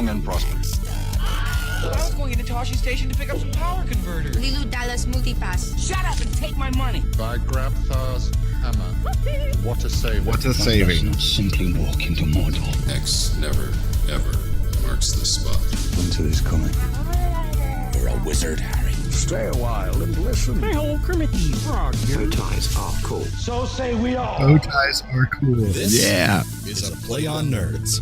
long and prosperous. I was going into Toshi Station to pick up some power converters. Lilu Dallas Multipass. Shut up and take my money. I grab Thar's hammer. What a saving. What a saving. Simply walk into Mordor. X never, ever marks the spot. Winter is coming. You're a wizard, Harry. Stay a while and listen. Hey, old Kermit the Frog. Bow ties are cool. So say we all. Bow ties are cool. This yeah. is a Play on Nerds.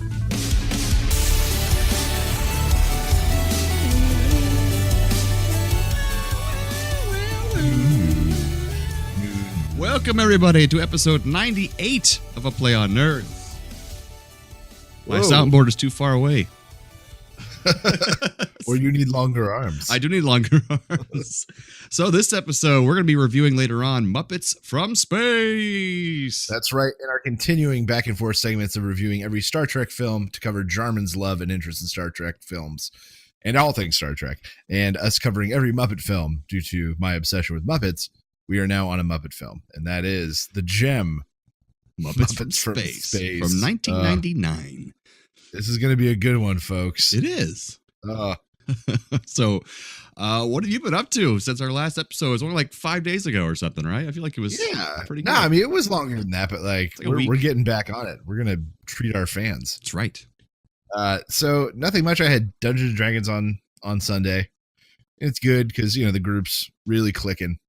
Welcome, everybody, to episode 98 of A Play on Nerds. My soundboard is too far away. Or you need longer arms. I do need longer arms. So this episode, we're going to be reviewing later on Muppets from Space. That's right. In our continuing back and forth segments of reviewing every Star Trek film to cover Jarman's love and interest in Star Trek films and all things Star Trek, and us covering every Muppet film due to my obsession with Muppets, we are now on a Muppet film, and that is the gem Muppets from Space from 1999. This is going to be a good one, folks. It is. So, what have you been up to since our last episode? It was only like 5 days ago or something, right? I feel like it was pretty good. No, I mean, it was longer than that, but like we're getting back on it. We're going to treat our fans. That's right. So nothing much. I had Dungeons and Dragons on Sunday. It's good because, you know, the group's really clicking.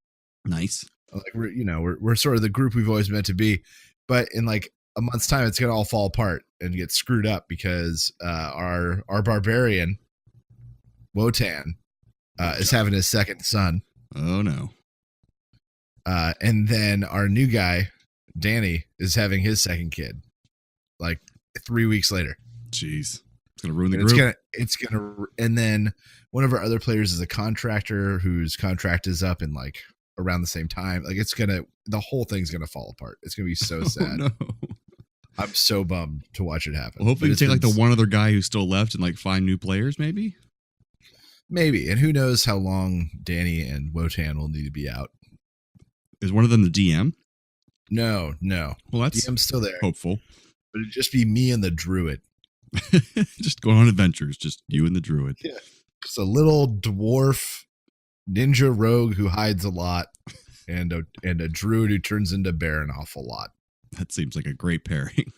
Nice. Like we're sort of the group we've always meant to be, but in like a month's time, it's gonna all fall apart and get screwed up because our barbarian Wotan is having his second son. Oh no! And then our new guy Danny is having his second kid, like 3 weeks later. Jeez, it's gonna ruin the group. It's gonna, and then one of our other players is a contractor whose contract is up in like around the same time. Like the whole thing's gonna fall apart. It's gonna be so sad. Oh, no. I'm so bummed to watch it happen. Well, hopefully you take like the one other guy who's still left and like find new players, maybe. And who knows how long Danny and Wotan will need to be out. Is one of them the DM? No. Well, that's DM's still there. Hopeful. But it'd just be me and the druid. Just going on adventures, just you and the druid. Yeah. Just a little dwarf ninja rogue who hides a lot, and a druid who turns into bear an awful lot. That seems like a great pairing.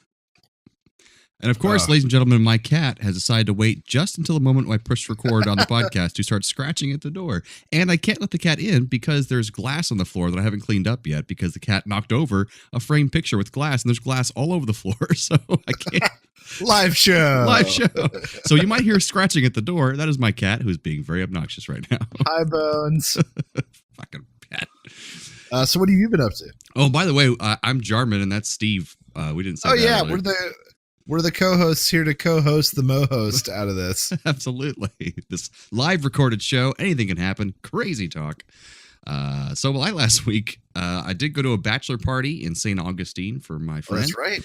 And of course, ladies and gentlemen, my cat has decided to wait just until the moment when I push record on the podcast to start scratching at the door. And I can't let the cat in because there's glass on the floor that I haven't cleaned up yet because the cat knocked over a framed picture with glass, and there's glass all over the floor. So I can't. Live show. So you might hear scratching at the door. That is my cat who's being very obnoxious right now. Hi, Bones. Fucking cat. So what have you been up to? Oh, by the way, I'm Jarman and that's Steve. We didn't say that. Oh yeah, earlier. we're the co-hosts here to co-host the mo-host out of this. Absolutely. This live recorded show, anything can happen. Crazy talk. So last week, I did go to a bachelor party in St. Augustine for my friend. Oh, that's right.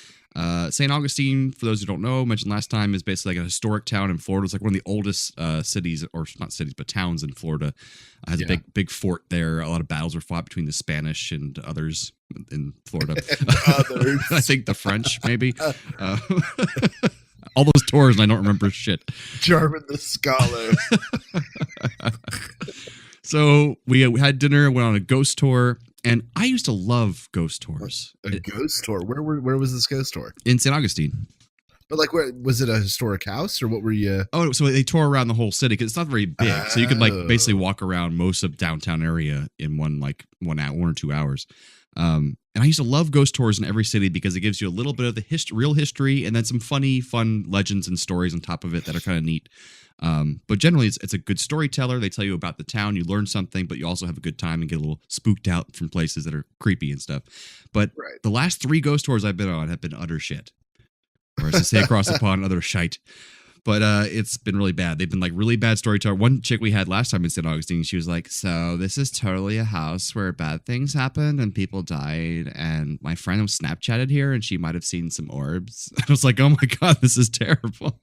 St. Augustine, for those who don't know, mentioned last time, is basically like a historic town in Florida. It's like one of the oldest cities, or not cities, but towns in Florida. Has a big fort there. A lot of battles were fought between the Spanish and others in Florida. Others. I think the French, maybe. All those tours, and I don't remember shit. Jarman the scholar. So we had dinner, went on a ghost tour, and I used to love ghost tours. A ghost tour? Where was this ghost tour? In St. Augustine. But like, was it a historic house, or what were you? Oh, so they tore around the whole city because it's not very big, so you could like basically walk around most of downtown area in one or 2 hours. And I used to love ghost tours in every city because it gives you a little bit of the real history, and then some fun legends and stories on top of it that are kind of neat. But generally, it's a good storyteller. They tell you about the town, you learn something, but you also have a good time and get a little spooked out from places that are creepy and stuff. But The last 3 ghost tours I've been on have been utter shit. Or as I say across the pond, utter shite. But it's been really bad. They've been like really bad storyteller. One chick we had last time in St. Augustine, she was like, so this is totally a house where bad things happened and people died. And my friend was Snapchatted here and she might have seen some orbs. I was like, oh my God, this is terrible.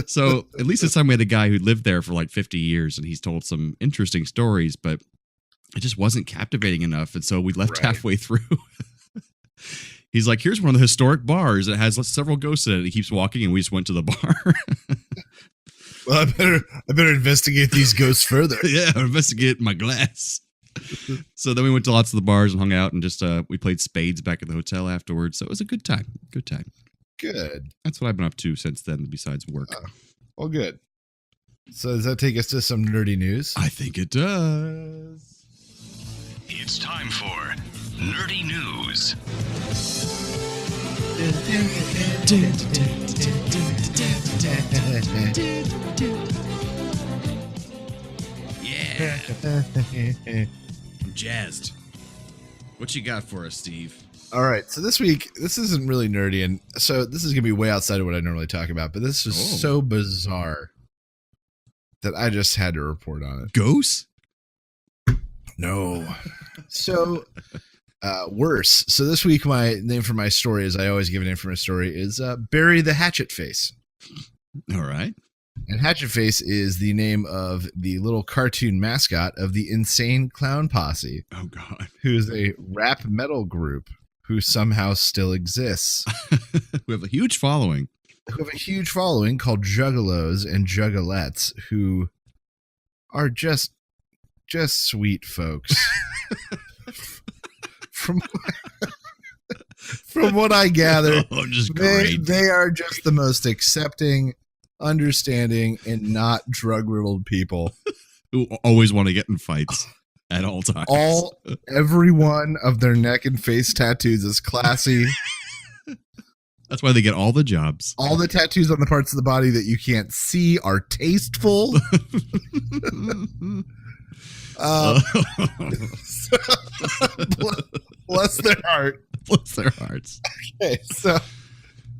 So at least this time we had a guy who lived there for like 50 years and he's told some interesting stories, but it just wasn't captivating enough. And so we left halfway through. He's like, here's one of the historic bars. It has several ghosts in it. He keeps walking and we just went to the bar. Well, I better investigate these ghosts further. Yeah, investigate my glass. So then we went to lots of the bars and hung out and just we played spades back at the hotel afterwards. So it was a good time. Good time. Good. That's what I've been up to since then, besides work. Well, good. So does that take us to some nerdy news? I think it does. It's time for Nerdy News. Yeah. I'm jazzed. What you got for us, Steve? All right. So this week, this isn't really nerdy, and so this is gonna be way outside of what I normally talk about. But this is so bizarre that I just had to report on it. Ghosts? No. So worse. So this week, my name for my story, as I always give a name for my story, is Barry the Hatchet Face. All right. And Hatchet Face is the name of the little cartoon mascot of the Insane Clown Posse. Oh, God. Who is a rap metal group who somehow still exists. We have a huge following. Who have a huge following called Juggalos and Juggalettes, who are just sweet folks. From what I gather, just great. They are just the most accepting, understanding, and not drug-riddled people. Who always want to get in fights at all times. Every one of their neck and face tattoos is classy. That's why they get all the jobs. All the tattoos on the parts of the body that you can't see are tasteful. Bless their heart. Bless their hearts. Okay, so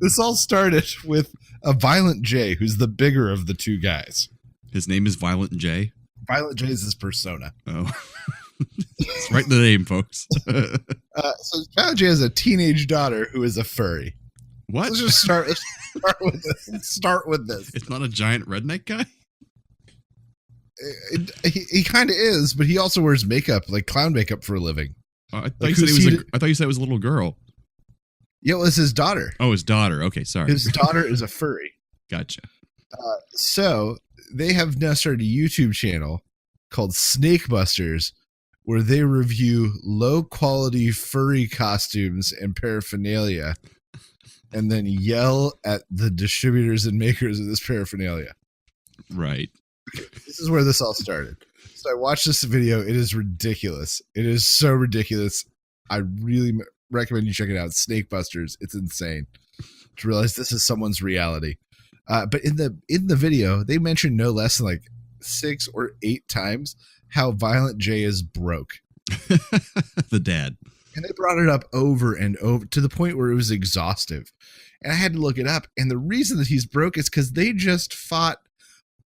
this all started with a Violent J, who's the bigger of the two guys. His name is Violent J? Violent J is his persona. Oh. It's right in the name, folks. So Violent J has a teenage daughter who is a furry. What? Let's just start with this. Start with this. It's not a giant redneck guy? He kind of is, but he also wears makeup, like clown makeup, for a living. I thought you said it was a little girl. Yeah, well, it's his daughter. Oh, his daughter. Okay, sorry. His daughter is a furry. Gotcha. So they have now started a YouTube channel called Snake Busters, where they review low-quality furry costumes and paraphernalia, and then yell at the distributors and makers of this paraphernalia. Right. This is where this all started. So I watched this video. It is ridiculous. It is so ridiculous. I really recommend you check it out. Snake Busters. It's insane to realize this is someone's reality. But in the video, they mentioned no less than like 6 or 8 times how Violent J is broke. The dad. And they brought it up over and over to the point where it was exhaustive. And I had to look it up. And the reason that he's broke is because they just fought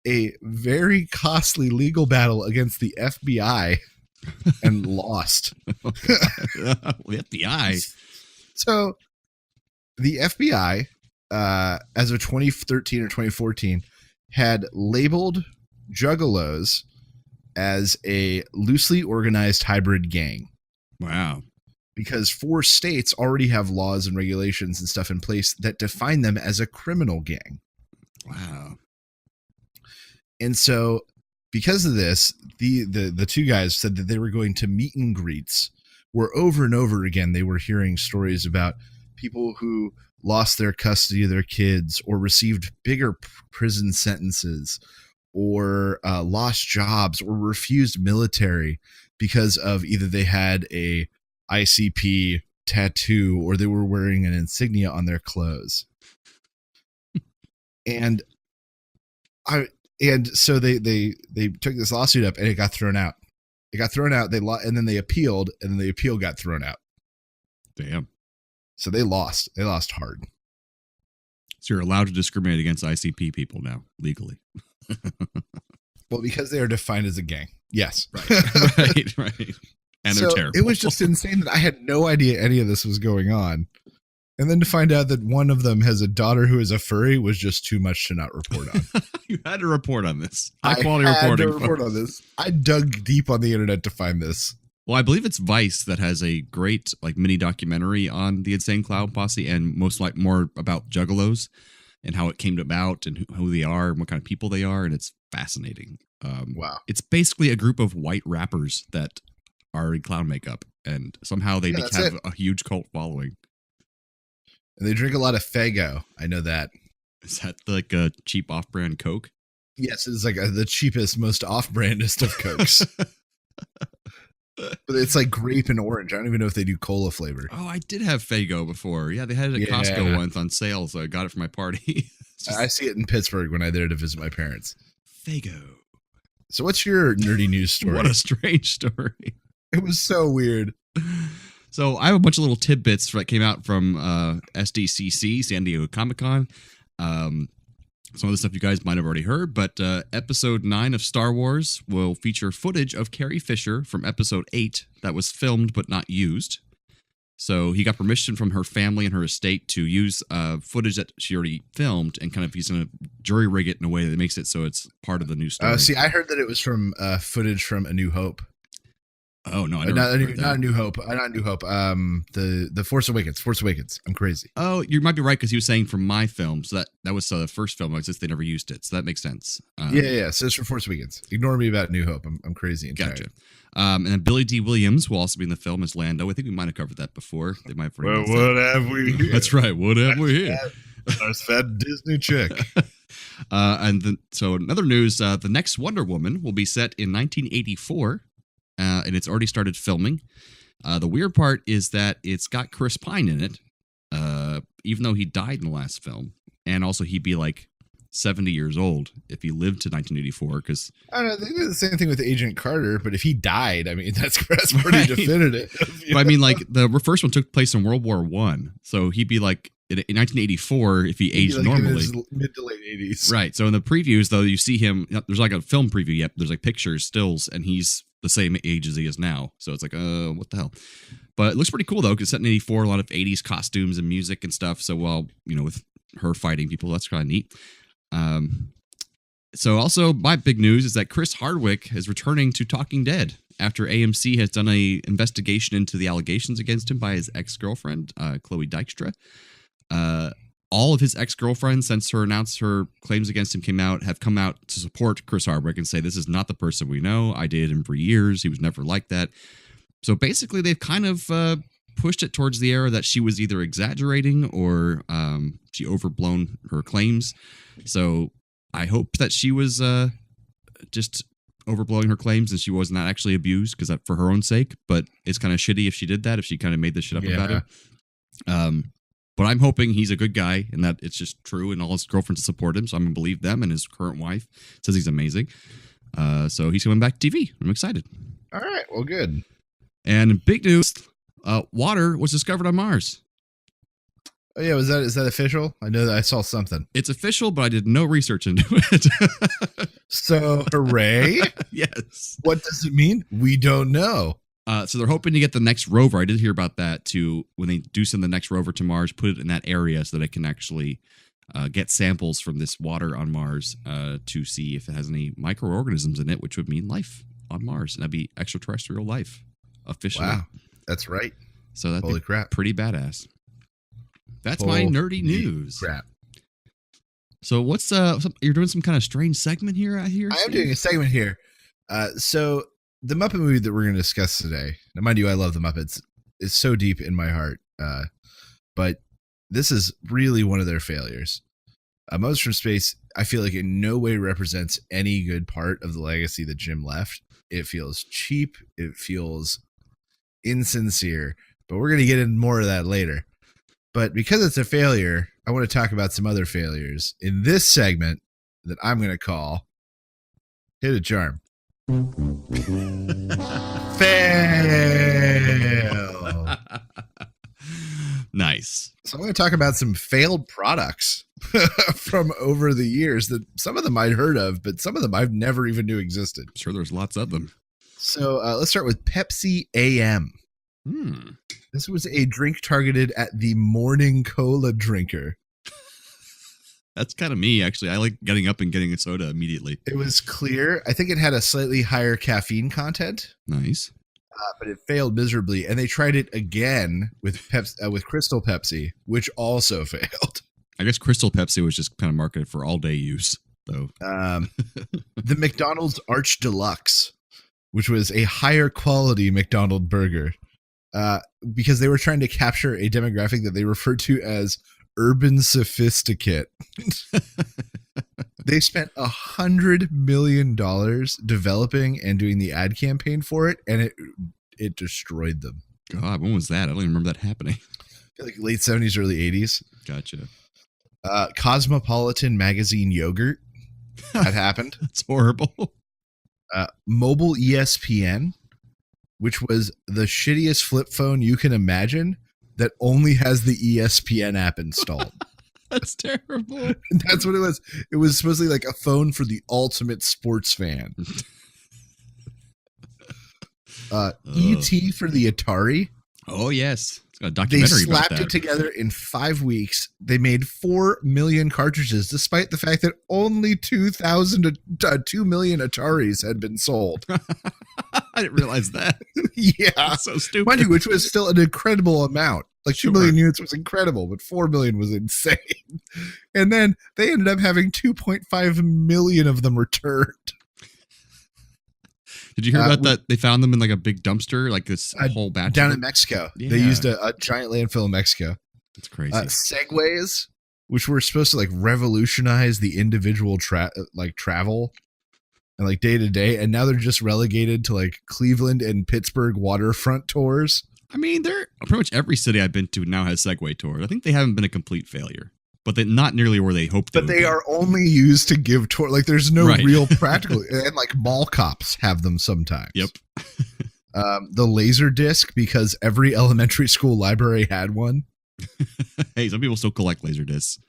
a very costly legal battle against the FBI and lost. The FBI. So the FBI, as of 2013 or 2014, had labeled Juggalos as a loosely organized hybrid gang. Wow. Because 4 states already have laws and regulations and stuff in place that define them as a criminal gang. Wow. And so because of this, the two guys said that they were going to meet and greets where over and over again they were hearing stories about people who lost their custody of their kids or received bigger prison sentences or lost jobs or refused military because of either they had a ICP tattoo or they were wearing an insignia on their clothes. And so they took this lawsuit up and it got thrown out. It got thrown out. And then they appealed, and then the appeal got thrown out. Damn. So they lost. They lost hard. So you're allowed to discriminate against ICP people now legally. Well, because they are defined as a gang. Yes. Right. And so they're terrible. It was just insane that I had no idea any of this was going on. And then to find out that one of them has a daughter who is a furry was just too much to not report on. You had to report on this. High quality reporting. I had to report on this. I dug deep on the internet to find this. Well, I believe it's Vice that has a great like mini documentary on the Insane Clown Posse and more about Juggalos. and how it came about and who they are and what kind of people they are. And it's fascinating. Wow. It's basically a group of white rappers that are in clown makeup, and somehow they Yeah, that's have it. a huge cult following. And they drink a lot of Faygo. I know that. Is that like a cheap off-brand Coke? Yes, it's like the cheapest, most off-brandest of Cokes. But it's like grape and orange. I don't even know if they do cola flavor. Oh, I did have Faygo before. Yeah, they had it at Yeah. Costco once on sale, so I got it for my party. It's just I see it in Pittsburgh when I'm there to visit my parents. Faygo. So what's your nerdy news story? What a strange story. It was so weird. So I have a bunch of little tidbits that came out from SDCC, San Diego Comic-Con. Some of the stuff you guys might have already heard, but episode 9 of Star Wars will feature footage of Carrie Fisher from episode 8 that was filmed but not used. So he got permission from her family and her estate to use footage that she already filmed, and kind of he's going to jury rig it in a way that makes it so it's part of the new story. See, I heard that it was from footage from A New Hope. Oh no, I Not never A heard that. New Hope. Not New Hope. The Force Awakens. Force Awakens. I'm crazy. Oh, you might be right because he was saying from my film, so that was the first film. I guess they never used it, so that makes sense. Yeah. So it's from Force Awakens. Ignore me about New Hope. I'm crazy and Gotcha. tired. And then Billy D. Williams will also be in the film as Lando. I think we might have covered that before. They might have Well, already announced what have we that. here? That's right. What have we here? Our fat Disney chick. So another news: the next Wonder Woman will be set in 1984, and it's already started filming. The weird part is that it's got Chris Pine in it, even though he died in the last film, and also he'd be like 70 years old if he lived to 1984. Because I don't know. They did the same thing with Agent Carter, but if he died, I mean, that's pretty Right. definitive. But I mean, like the first one took place in World War One, so he'd be like in 1984 if he aged Like in normally. his mid to late 80s. Right. So in the previews, though, you see him. There's like a film preview. Yep. There's like pictures, stills, and he's the same age as he is now. So it's like, what the hell? But it looks pretty cool though, because set in '84, a lot of '80s costumes and music and stuff. So with her fighting people, that's kind of neat. So also my big news is that Chris Hardwick is returning to Talking Dead after AMC has done a investigation into the allegations against him by his ex-girlfriend, Chloe Dykstra. All of his ex-girlfriends, since her announced her claims against him have come out to support Chris Hardwick and say, this is not the person we know. I dated him for years. He was never like that. So basically they've kind of pushed it towards the era that she was either exaggerating or she overblown her claims. So I hope that she was just overblowing her claims and she was not actually abused, because for her own sake. But it's kind of shitty if she did that, if she kind of made this shit up about him. But I'm hoping he's a good guy and that it's just true, and all his girlfriends support him. So I'm going to believe them, and his current wife says he's amazing. So he's coming back to TV. I'm excited. All right. Well, good. And in big news, water was discovered on Mars. Oh yeah, is that official? I know that I saw something. It's official, but I did no research into it. So hooray! Yes. What does it mean? We don't know. So they're hoping to get the next rover. I did hear about that too. When they do send the next rover to Mars, put it in that area so that it can actually get samples from this water on Mars to see if it has any microorganisms in it, which would mean life on Mars, and that'd be extraterrestrial life officially. Wow, that's right. So that'd Holy be crap. pretty badass. That's my nerdy news. Crap. So what's you're doing some kind of strange segment here? I hear. I am Steve? doing a segment here. So the Muppet movie that we're going to discuss today. Now, mind you, I love the Muppets. It's so deep in my heart. But this is really one of their failures. Muppets from Space, I feel like in no way represents any good part of the legacy that Jim left. It feels cheap. It feels insincere. But we're going to get into more of that later. But because it's a failure, I want to talk about some other failures in this segment that I'm going to call Hit a Charm. Fail. Nice. So I'm going to talk about some failed products from over the years that some of them I'd heard of, but some of them I've never even knew existed. I'm sure there's lots of them. So let's start with Pepsi AM. This was a drink targeted at the morning cola drinker. That's kind of me, actually. I like getting up and getting a soda immediately. It was clear. I think it had a slightly higher caffeine content, Nice. but it failed miserably. And they tried it again with Crystal Pepsi, which also failed. I guess Crystal Pepsi was just kind of marketed for all day use, though. The McDonald's Arch Deluxe, which was a higher quality McDonald's burger, because they were trying to capture a demographic that they referred to as urban sophisticate. They spent $100 million developing and doing the ad campaign for it, and it destroyed them. God, when was that? I don't even remember that happening. I feel like late 70s, early 80s. Gotcha. Cosmopolitan magazine yogurt. That happened. It's horrible. Mobile ESPN, which was the shittiest flip phone you can imagine that only has the ESPN app installed. That's terrible. That's what it was. It was supposedly like a phone for the ultimate sports fan. E.T. for the Atari. Oh, yes. It's got a They documentary about slapped that. it together in 5 weeks. They made 4 million cartridges, despite the fact that only 2 million Ataris had been sold. I didn't realize that. Yeah. That's so stupid. Mind you, which was still an incredible amount. Like 2 Sure. million units was incredible, but 4 million was insane. And then they ended up having 2.5 million of them returned. Did you hear about that? They found them in like a big dumpster, like this whole batch down of in them? Mexico. Yeah. They used a giant landfill in Mexico. It's crazy. Segways, which were supposed to like revolutionize the individual travel and like day to day, and now they're just relegated to like Cleveland and Pittsburgh waterfront tours. I mean, they're pretty much every city I've been to now has Segway tours. I think they haven't been a complete failure, but they're not nearly where they hoped. But they are only used to give tour. Like there's no Right. real practical. And like mall cops have them sometimes. Yep. The laser disc, because every elementary school library had one. Hey, some people still collect laser discs.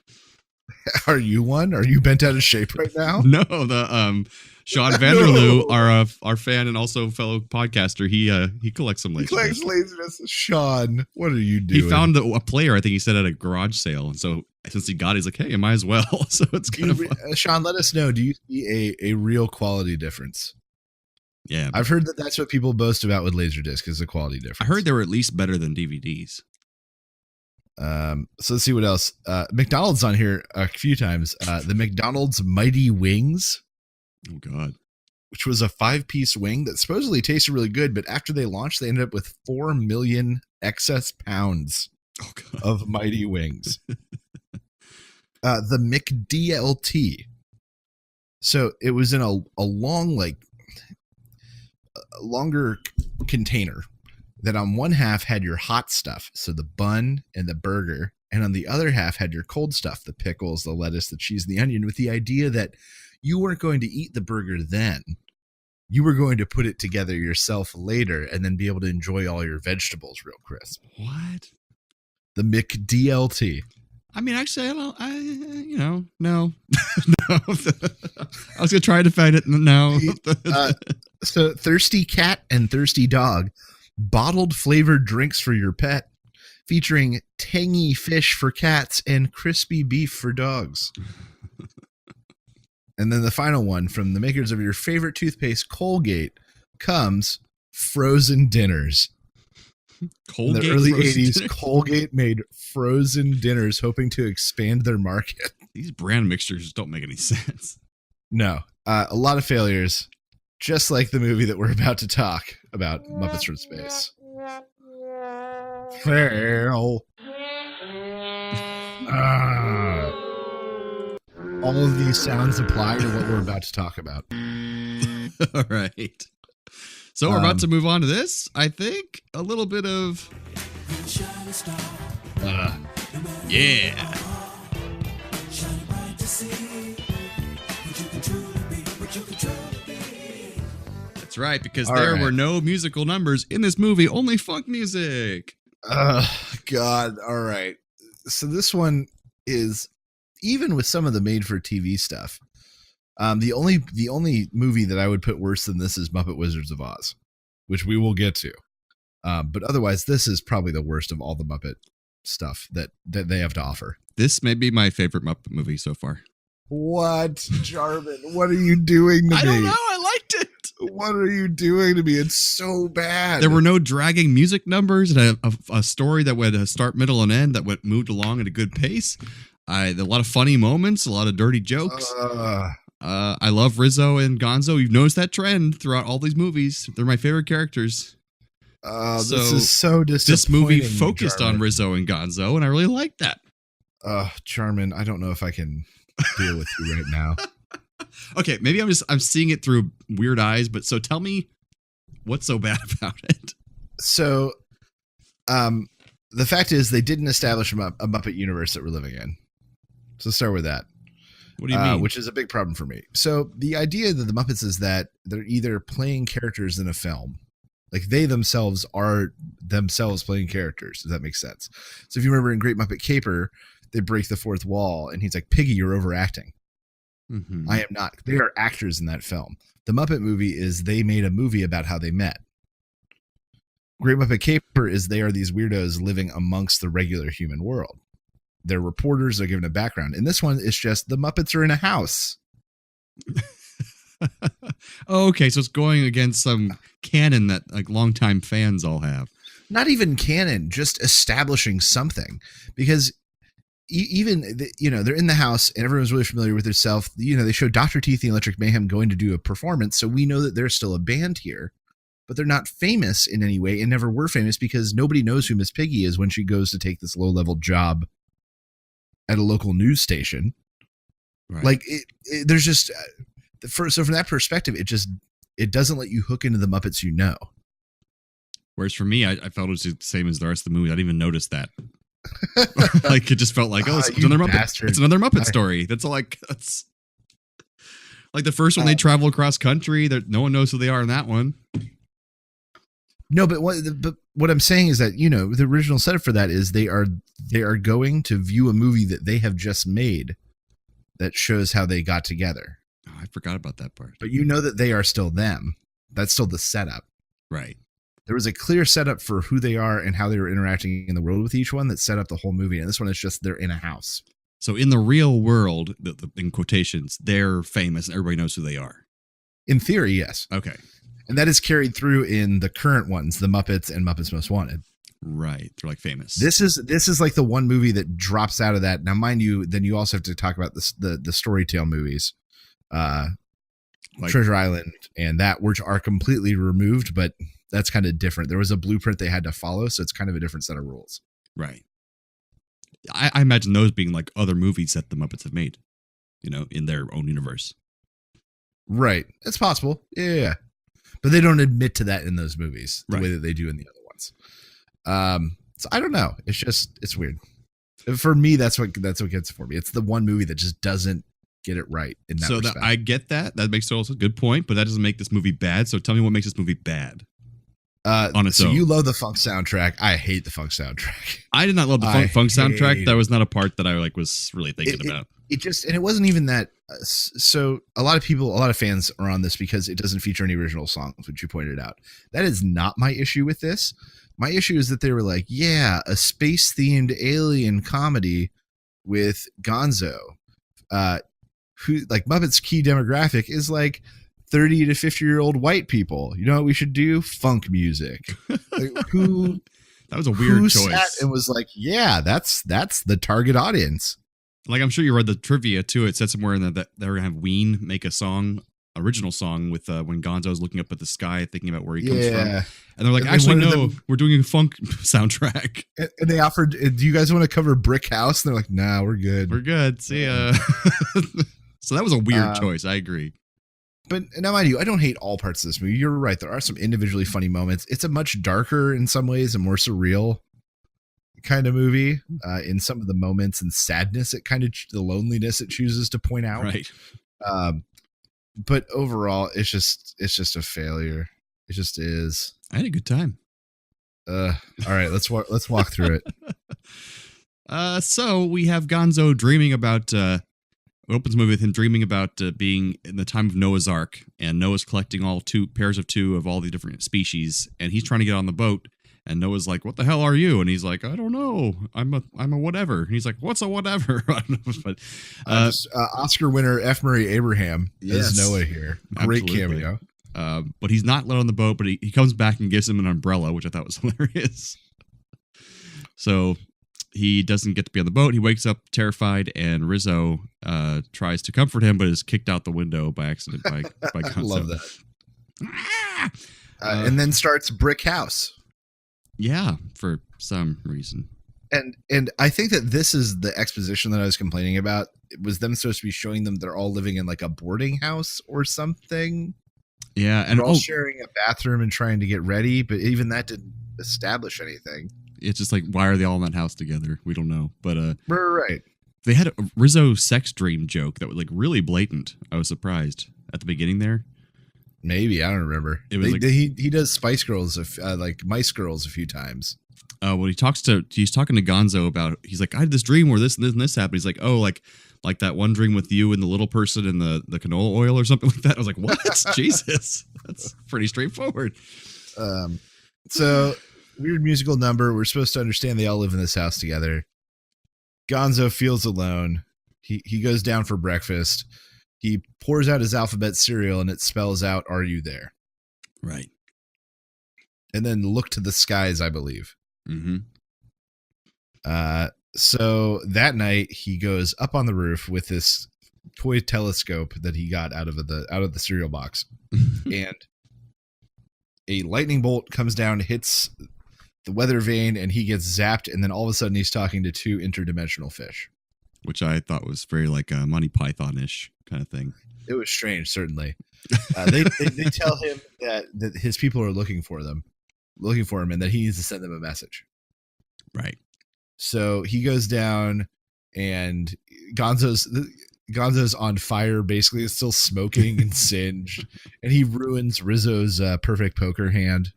Are you one? Are you bent out of shape right now? No, the Sean Vanderloo, our fan and also fellow podcaster, he collects some laser Collects discs. laser discs. Sean, what are you doing? He found a player, I think he said, at a garage sale, and so since he got it, he's like, hey, I might as well. So it's kind of fun. Sean, let us know. Do you see a real quality difference? Yeah, I've heard that that's what people boast about with Laserdisc is the quality difference. I heard they were at least better than DVDs. So let's see what else. McDonald's on here a few times. The McDonald's Mighty Wings, Oh God, which was a 5-piece wing that supposedly tasted really good, but after they launched, they ended up with 4 million excess pounds oh God. of Mighty Wings. The McDLT. So it was in a long, like, a longer container that on one half had your hot stuff, so the bun and the burger, and on the other half had your cold stuff, the pickles, the lettuce, the cheese, and the onion, with the idea that you weren't going to eat the burger then. You were going to put it together yourself later and then be able to enjoy all your vegetables real crisp. What? The McDLT. I mean, actually, I don't. No. No. I was gonna try to find it. No. So Thirsty Cat and Thirsty Dog, bottled flavored drinks for your pet, featuring tangy fish for cats and crispy beef for dogs. And then the final one from the makers of your favorite toothpaste, Colgate, comes frozen dinners. Colgate In the early frozen 80s, dinner? Colgate made frozen dinners hoping to expand their market. These brand mixtures don't make any sense. No, a lot of failures, just like the movie that we're about to talk about, Muppets from Space. Fail. All of these sounds apply to what we're about to talk about. All right. So we're about to move on to this. I think a little bit of. Yeah. That's right, because All there right. were no musical numbers in this movie, only funk music. God. All right. So this one is, even with some of the made-for-TV stuff, the only movie that I would put worse than this is Muppet Wizards of Oz, which we will get to. But otherwise, this is probably the worst of all the Muppet stuff that they have to offer. This may be my favorite Muppet movie so far. What, Jarvin? What are you doing to me? I don't know. I liked it. What are you doing to me? It's so bad. There were no dragging music numbers and a story that would start, middle, and end that moved along at a good pace. A lot of funny moments, a lot of dirty jokes. I love Rizzo and Gonzo. You've noticed that trend throughout all these movies. They're my favorite characters. This is so disappointing. This movie focused on Rizzo and Gonzo, and I really like that. Jarman, I don't know if I can deal with you right now. Okay, maybe I'm seeing it through weird eyes, but so tell me what's so bad about it. So, the fact is they didn't establish a Muppet universe that we're living in. So start with that. What do you mean? Which is a big problem for me. So the idea that the Muppets is that they're either playing characters in a film, like they themselves are themselves playing characters. Does that make sense? So if you remember in Great Muppet Caper, they break the fourth wall and he's like, Piggy, you're overacting. Mm-hmm. I am not. They are actors in that film. The Muppet movie is they made a movie about how they met. Great Muppet Caper is they are these weirdos living amongst the regular human world. They're reporters, they're given a background. And this one is just the Muppets are in a house. Oh, okay, so it's going against some canon that like longtime fans all have. Not even canon, just establishing something. Because even, they're in the house and everyone's really familiar with herself. They show Dr. Teeth and Electric Mayhem going to do a performance. So we know that there's still a band here, but they're not famous in any way and never were famous because nobody knows who Miss Piggy is when she goes to take this low-level job at a local news station. Right. Like there's just, so from that perspective, it doesn't let you hook into the Muppets, Whereas for me, I felt it was the same as the rest of the movie. I didn't even notice that. Like it just felt like, it's another Muppet. Bastard. It's another Muppet story. That's that's like the first one they travel across country. That no one knows who they are in that one. No, but what I'm saying is that the original setup for that is they are going to view a movie that they have just made that shows how they got together. Oh, I forgot about that part. But that they are still them. That's still the setup. Right. There was a clear setup for who they are and how they were interacting in the world with each one that set up the whole movie. And this one is just they're in a house. So in the real world, in quotations, they're famous and everybody knows who they are. In theory, yes. Okay. And that is carried through in the current ones, the Muppets and Muppets Most Wanted. Right. They're like famous. This is like the one movie that drops out of that. Now, mind you, then you also have to talk about the Storytale movies, like Treasure Island and that, which are completely removed, but that's kind of different. There was a blueprint they had to follow, so it's kind of a different set of rules. Right. I imagine those being like other movies that the Muppets have made, in their own universe. Right. It's possible. Yeah. But they don't admit to that in those movies the Right. way that they do in the other ones. So I don't know. It's weird. For me, that's what gets it for me. It's the one movie that just doesn't get it right in that respect. I get that. That makes also a good point, but that doesn't make this movie bad. So tell me what makes this movie bad. On its own. You love the funk soundtrack. I hate the funk soundtrack. I did not love the funk soundtrack. That was not a part that I was really thinking about. And it wasn't even that. So a lot of fans are on this because it doesn't feature any original songs, which you pointed out. That is not my issue with this. My issue is that they were like, yeah, a space themed alien comedy with Gonzo, who like Muppet's key demographic is like 30 to 50-year-old white people. You know what we should do? Funk music. Like, that was a weird choice. Sat and was like, yeah, that's the target audience. Like, I'm sure you read the trivia too. It said somewhere in that they're gonna have Ween make a original song with when Gonzo's looking up at the sky, thinking about where he comes from. And they're like, actually, no, we're doing a funk soundtrack. And they offered, do you guys want to cover Brick House? And they're like, nah, we're good. We're good. See ya. So that was a weird choice. I agree. But now, mind you, I don't hate all parts of this movie. You're right. There are some individually funny moments. It's a much darker in some ways and more surreal kind of movie in some of the moments and sadness. It kind of the loneliness it chooses to point out. Right. But overall, it's just a failure. It just is. I had a good time. All right, let's walk through it. So we have Gonzo dreaming about. It opens the movie with him dreaming about being in the time of Noah's Ark, and Noah's collecting all pairs of two of all the different species, and he's trying to get on the boat. And Noah's like, "What the hell are you?" And he's like, "I don't know. I'm a whatever." And he's like, "What's a whatever?" I don't know, but Oscar winner F. Murray Abraham is Noah here. Great absolutely. cameo. But he's not let on the boat. But he comes back and gives him an umbrella, which I thought was hilarious. So he doesn't get to be on the boat. He wakes up terrified, and Rizzo tries to comfort him, but is kicked out the window by accident by Gonzo. I love that. And then starts Brick House. Yeah, for some reason. And I think that this is the exposition that I was complaining about. It was them supposed to be showing them they're all living in like a boarding house or something. Yeah, and they're all sharing a bathroom and trying to get ready, but even that didn't establish anything. It's just like, why are they all in that house together? We don't know. But right. They had a Rizzo sex dream joke that was like really blatant. I was surprised at the beginning there. Maybe, I don't remember. It was he does Spice Girls, like Mice Girls, a few times. Well, he's talking to Gonzo about. He's like, I had this dream where this and this and this happened. He's like, oh, like that one dream with you and the little person and the canola oil or something like that. I was like, what? Jesus, that's pretty straightforward. So weird musical number. We're supposed to understand they all live in this house together. Gonzo feels alone. He goes down for breakfast. He pours out his alphabet cereal and it spells out, "Are you there?" Right. And then look to the skies, I believe. Mm-hmm. So that night he goes up on the roof with this toy telescope that he got out of the cereal box, and a lightning bolt comes down, hits the weather vane, and he gets zapped. And then all of a sudden he's talking to two interdimensional fish, which I thought was very like a Monty Python-ish kind of thing. It was strange, certainly. They tell him that his people are looking for him, and that he needs to send them a message. Right. So he goes down, and Gonzo's on fire. Basically, it's still smoking and singed, and he ruins Rizzo's perfect poker hand.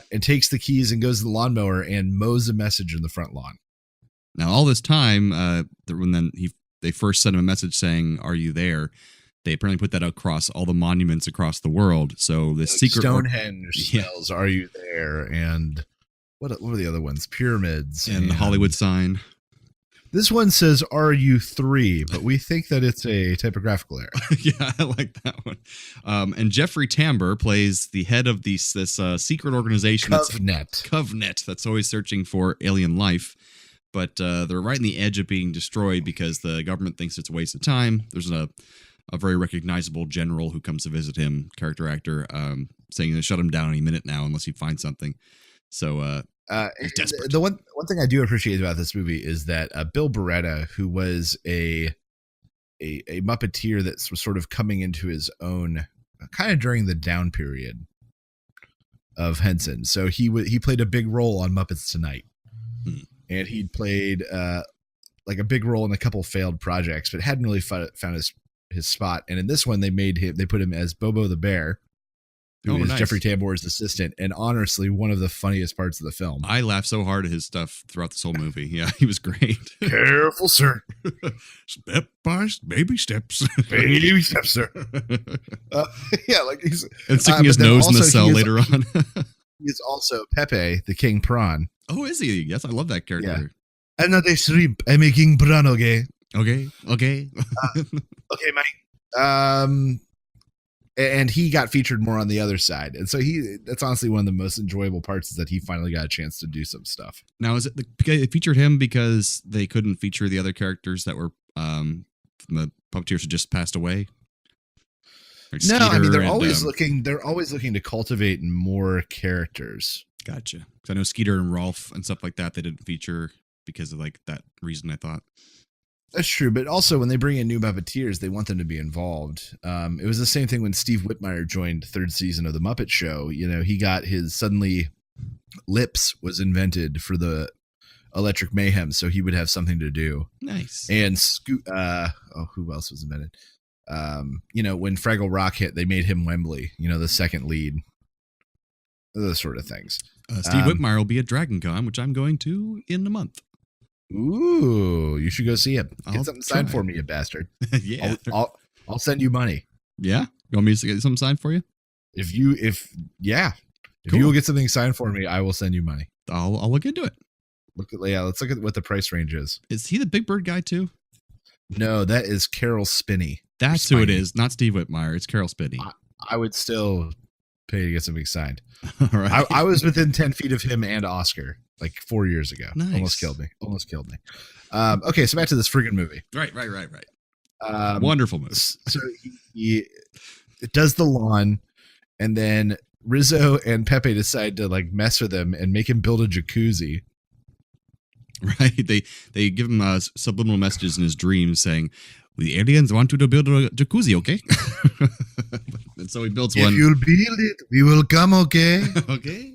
And takes the keys and goes to the lawnmower and mows a message in the front lawn. Now, all this time, when they first sent him a message saying, "Are you there?" They apparently put that across all the monuments across the world. So the secret Stonehenge spells, "Are you there?" And what were the other ones? Pyramids and the Hollywood sign. This one says, "Are you 3?" But we think that it's a typographical error. Yeah, I like that one. And Jeffrey Tambor plays the head of this secret organization, Covenant, that's always searching for alien life. But they're right on the edge of being destroyed because the government thinks it's a waste of time. There's a very recognizable general who comes to visit him, character actor, saying to shut him down any minute now unless he finds something. So he's desperate. The one thing I do appreciate about this movie is that Bill Beretta, who was a Muppeteer that was sort of coming into his own kind of during the down period of Henson. So he played a big role on Muppets Tonight. And he'd played like a big role in a couple failed projects, but hadn't really found his spot. And in this one, they put him as Bobo the Bear, who is nice. Jeffrey Tambor's assistant, and honestly, one of the funniest parts of the film. I laughed so hard at his stuff throughout this whole movie. Yeah, he was great. Careful, sir. Step by baby steps. Baby steps, sir. Yeah, like he's and sticking his nose in the cell later on. He's also Pepe, the King Prawn. Oh, is he? Yes, I love that character. Yeah. I'm not a shrimp. I'm a King Prawn, okay? Okay. Okay, Mike. And he got featured more on the other side. And so that's honestly one of the most enjoyable parts is that he finally got a chance to do some stuff. Now, is it they featured him because they couldn't feature the other characters that were the puppeteers who just passed away? Like no, I mean, they're and, always looking to cultivate more characters. Gotcha. Because I know Skeeter and Rolf and stuff like that, they didn't feature because of like that reason, I thought. That's true, but also when they bring in new Muppeteers, they want them to be involved. It was the same thing when Steve Whitmire joined the third season of the Muppet Show. You know, he got suddenly Lips was invented for the Electric Mayhem, so he would have something to do. Nice. And who else was invented? When Fraggle Rock hit, they made him Wembley. The second lead. Those sort of things. Steve Whitmire will be at Dragon Con, which I'm going to in a month. Ooh, you should go see him. Get something signed for me, you bastard. Yeah. I'll send you money. Yeah? You want me to get something signed for you? If you will get something signed for me, I will send you money. I'll look into it. Let's look at what the price range is. Is he the Big Bird guy too? No, that is Carol Spinney. That's who it is, not Steve Whitmire. It's Carol Spinney. I would still pay to get something signed. All right. I was within 10 feet of him and Oscar like 4 years ago. Nice. Almost killed me. Okay, so back to this friggin' movie. Right. Wonderful movie. So he does the lawn, and then Rizzo and Pepe decide to like mess with him and make him build a jacuzzi. Right. They give him subliminal messages in his dreams saying, "The aliens want you to build a jacuzzi, okay?" And so he builds one. If you'll build it, we will come, okay? Okay.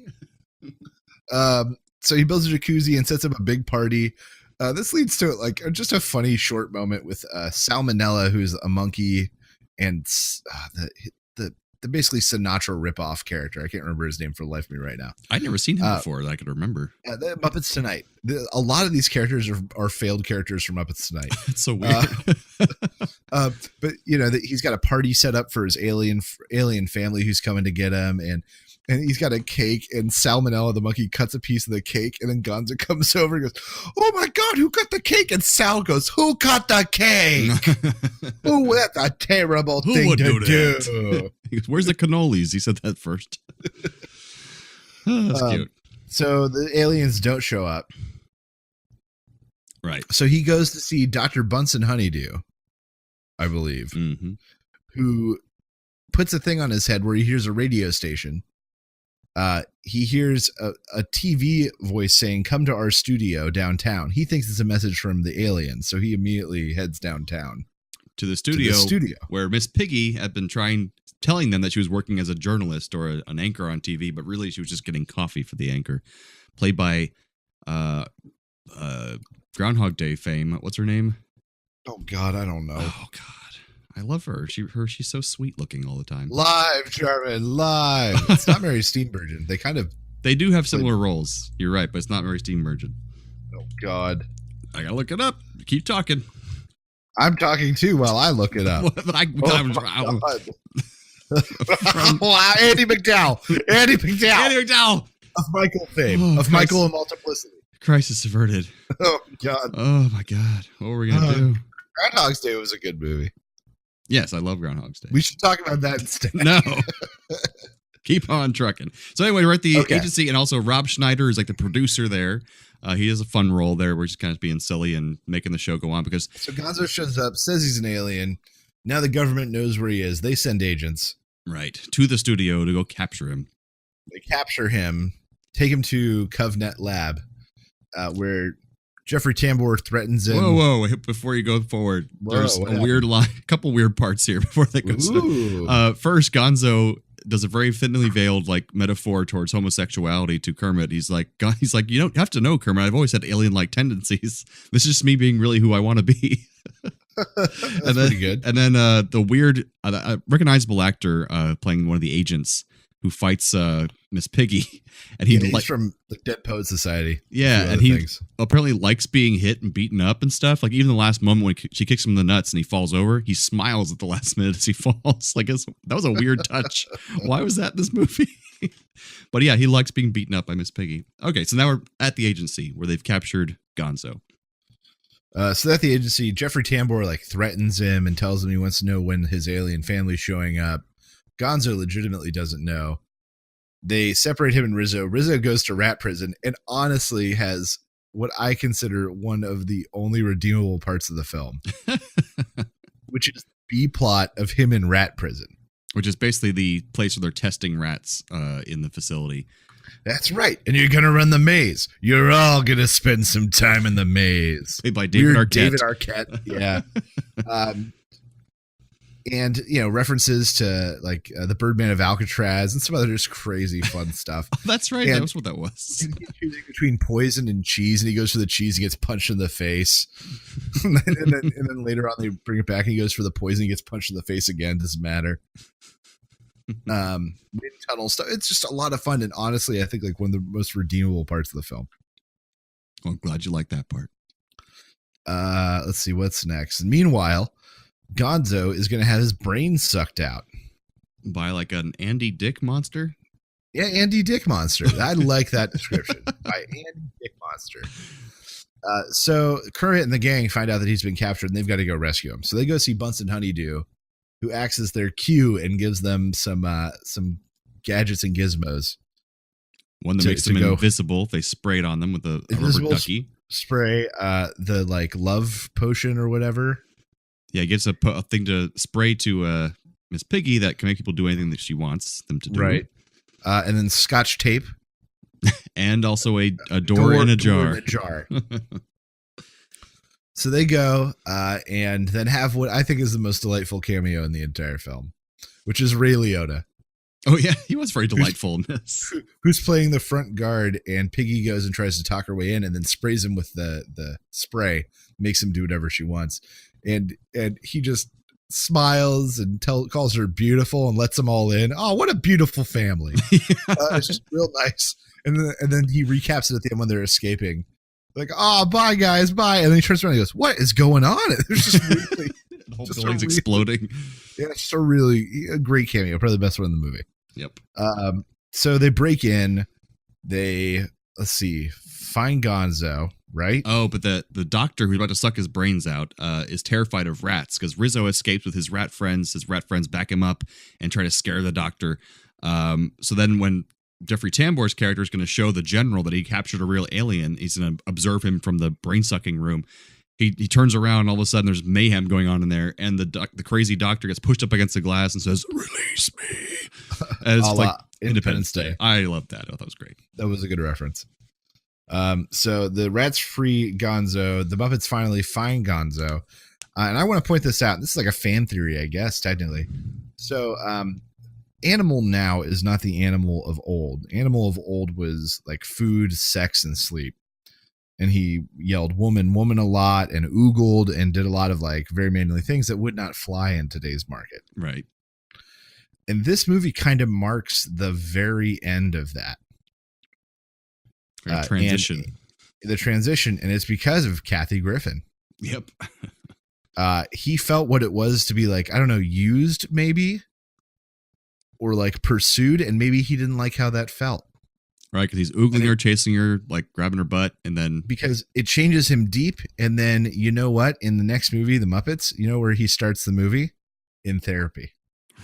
So he builds a jacuzzi and sets up a big party. This leads to like just a funny short moment with Salmonella, who's a monkey, and the basically Sinatra ripoff character. I can't remember his name for the life of me right now. I'd never seen him before that I could remember. The Muppets Tonight. A lot of these characters are failed characters from Muppets Tonight. It's so weird. But you know that he's got a party set up for his alien family who's coming to get him, and he's got a cake, and Salmonella the monkey cuts a piece of the cake, and then Gonzo comes over and goes, "Oh my God, who cut the cake?" And Sal goes, "Who cut the cake? Oh, that's a terrible Who thing would to do do." that? He goes, "Where's the cannolis?" He said that first. Oh, that's cute. So the aliens don't show up. Right. So he goes to see Dr. Bunsen Honeydew, I believe, Mm-hmm. who puts a thing on his head where he hears a radio station. He hears a TV voice saying, "Come to our studio downtown." He thinks it's a message from the aliens, so he immediately heads downtown To the studio where Miss Piggy had been telling them that she was working as a journalist or an anchor on TV, but really she was just getting coffee for the anchor, played by Groundhog Day fame. What's her name? Oh God, I don't know. Oh God, I love her. She's so sweet looking all the time. Live, German, live. It's not Mary Steenburgen. They do have similar roles. You're right, but it's not Mary Steenburgen. Oh God, I gotta look it up. Keep talking. I'm talking too while I look it up. Wow, Andy McDowell. Andy McDowell Of Michael fame. Of Michael and Multiplicity. Crisis averted. Oh God. Oh my God. What were we gonna do? Groundhog's Day was a good movie. Yes, I love Groundhog's Day. We should talk about that instead. No. Keep on trucking. So anyway, we're at the agency, and also Rob Schneider is like the producer there. He has a fun role there. We're just kind of being silly and making the show go on because. So Gonzo shows up, says he's an alien. Now the government knows where he is. They send agents. Right. To the studio to go capture him. They capture him, take him to Covnet Lab, where Jeffrey Tambor threatens him. Whoa. Before you go forward, there's a weird line, a couple weird parts here before that goes. First, Gonzo does a very thinly veiled like metaphor towards homosexuality to Kermit. He's like, you don't have to know, Kermit. I've always had alien-like tendencies. This is just me being really who I want to be. That's pretty good. And then the weird, recognizable actor playing one of the agents who fights Miss Piggy, and he's from the Dead Poet Society. Yeah, and he apparently likes being hit and beaten up and stuff. Like even the last moment when she kicks him in the nuts and he falls over, he smiles at the last minute as he falls. Like that was a weird touch. Why was that in this movie? But yeah, he likes being beaten up by Miss Piggy. Okay, so now we're at the agency where they've captured Gonzo. So at the agency, Jeffrey Tambor like threatens him and tells him he wants to know when his alien family's showing up. Gonzo legitimately doesn't know. They separate him and Rizzo. Rizzo goes to rat prison and honestly has what I consider one of the only redeemable parts of the film, which is the B plot of him in rat prison. Which is basically the place where they're testing rats in the facility. That's right. And you're going to run the maze. You're all going to spend some time in the maze. Played by David Arquette. David Arquette, yeah. And, you know, references to like the Birdman of Alcatraz and some other just crazy fun stuff. Oh, that's right. That was what that was. He's choosing between poison and cheese, and he goes for the cheese and gets punched in the face. and then later on, they bring it back and he goes for the poison and gets punched in the face again. Doesn't matter. Wind tunnel stuff. It's just a lot of fun. And honestly, I think like one of the most redeemable parts of the film. Well, I'm glad you like that part. Let's see what's next. Meanwhile, Gonzo is going to have his brain sucked out by like an Andy Dick monster. Yeah, Andy Dick monster. I like that description. By Andy Dick monster. So Kermit and the gang find out that he's been captured and they've got to go rescue him. So they go see Bunsen Honeydew, who acts as their cue and gives them some gadgets and gizmos. One that makes them invisible. They spray it on them with a rubber ducky. Spray the like love potion or whatever. Yeah, he gets a thing to spray to Miss Piggy that can make people do anything that she wants them to do. Right. And then scotch tape. And also a door in a jar. In a jar. So they go and then have what I think is the most delightful cameo in the entire film, which is Ray Liotta. Oh, yeah. He was very delightful in this. Who's playing the front guard, and Piggy goes and tries to talk her way in and then sprays him with the spray, makes him do whatever she wants. And he just smiles and calls her beautiful and lets them all in. Oh, what a beautiful family. It's just real nice. And then he recaps it at the end when they're escaping. Like, oh, bye, guys, bye. And then he turns around and he goes, what is going on? There's just really... the whole building's exploding. Yeah, it's just a great cameo. Probably the best one in the movie. Yep. So they break in. They, find Gonzo, right? Oh, but the doctor who's about to suck his brains out is terrified of rats because Rizzo escapes with his rat friends. His rat friends back him up and try to scare the doctor. So then when Jeffrey Tambor's character is going to show the general that he captured a real alien, he's going to observe him from the brain-sucking room. He turns around, and all of a sudden there's mayhem going on in there, and the crazy doctor gets pushed up against the glass and says, "Release me." And it's like Independence Day. I love that. I thought that was great. That was a good reference. So the rats free Gonzo. The Muppets finally find Gonzo. And I want to point this out. This is like a fan theory, I guess, technically. So Animal now is not the Animal of old. Animal of old was like food, sex, and sleep. And he yelled woman, woman a lot and oogled and did a lot of like very manly things that would not fly in today's market. Right. And this movie kind of marks the very end of that. Transition. The transition. And it's because of Kathy Griffin. Yep. He felt what it was to be like, I don't know, used maybe, or like pursued. And maybe he didn't like how that felt. Right, because he's oogling her, chasing her, like grabbing her butt, and then... Because it changes him deep, and then, you know what? In the next movie, The Muppets, you know where he starts the movie? In therapy.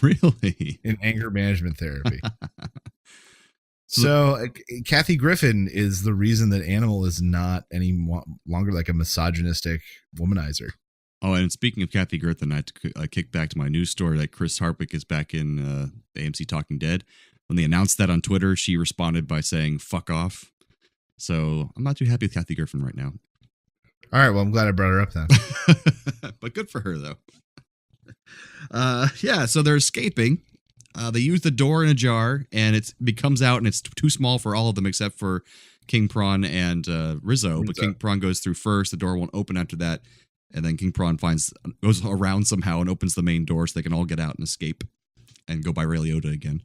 Really? In anger management therapy. So, Kathy Griffin is the reason that Animal is not any longer like a misogynistic womanizer. Oh, and speaking of Kathy Griffin, I had to kick back to my news story that Chris Hardwick is back in the AMC Talking Dead. When they announced that on Twitter, she responded by saying, "Fuck off." So I'm not too happy with Kathy Griffin right now. All right. Well, I'm glad I brought her up then. But good for her, though. Yeah, so they're escaping. They use the door in a jar, and it comes out, and it's too small for all of them except for King Prawn and Rizzo. But King Prawn goes through first. The door won't open after that. And then King Prawn goes around somehow and opens the main door so they can all get out and escape and go by Ray Liotta again.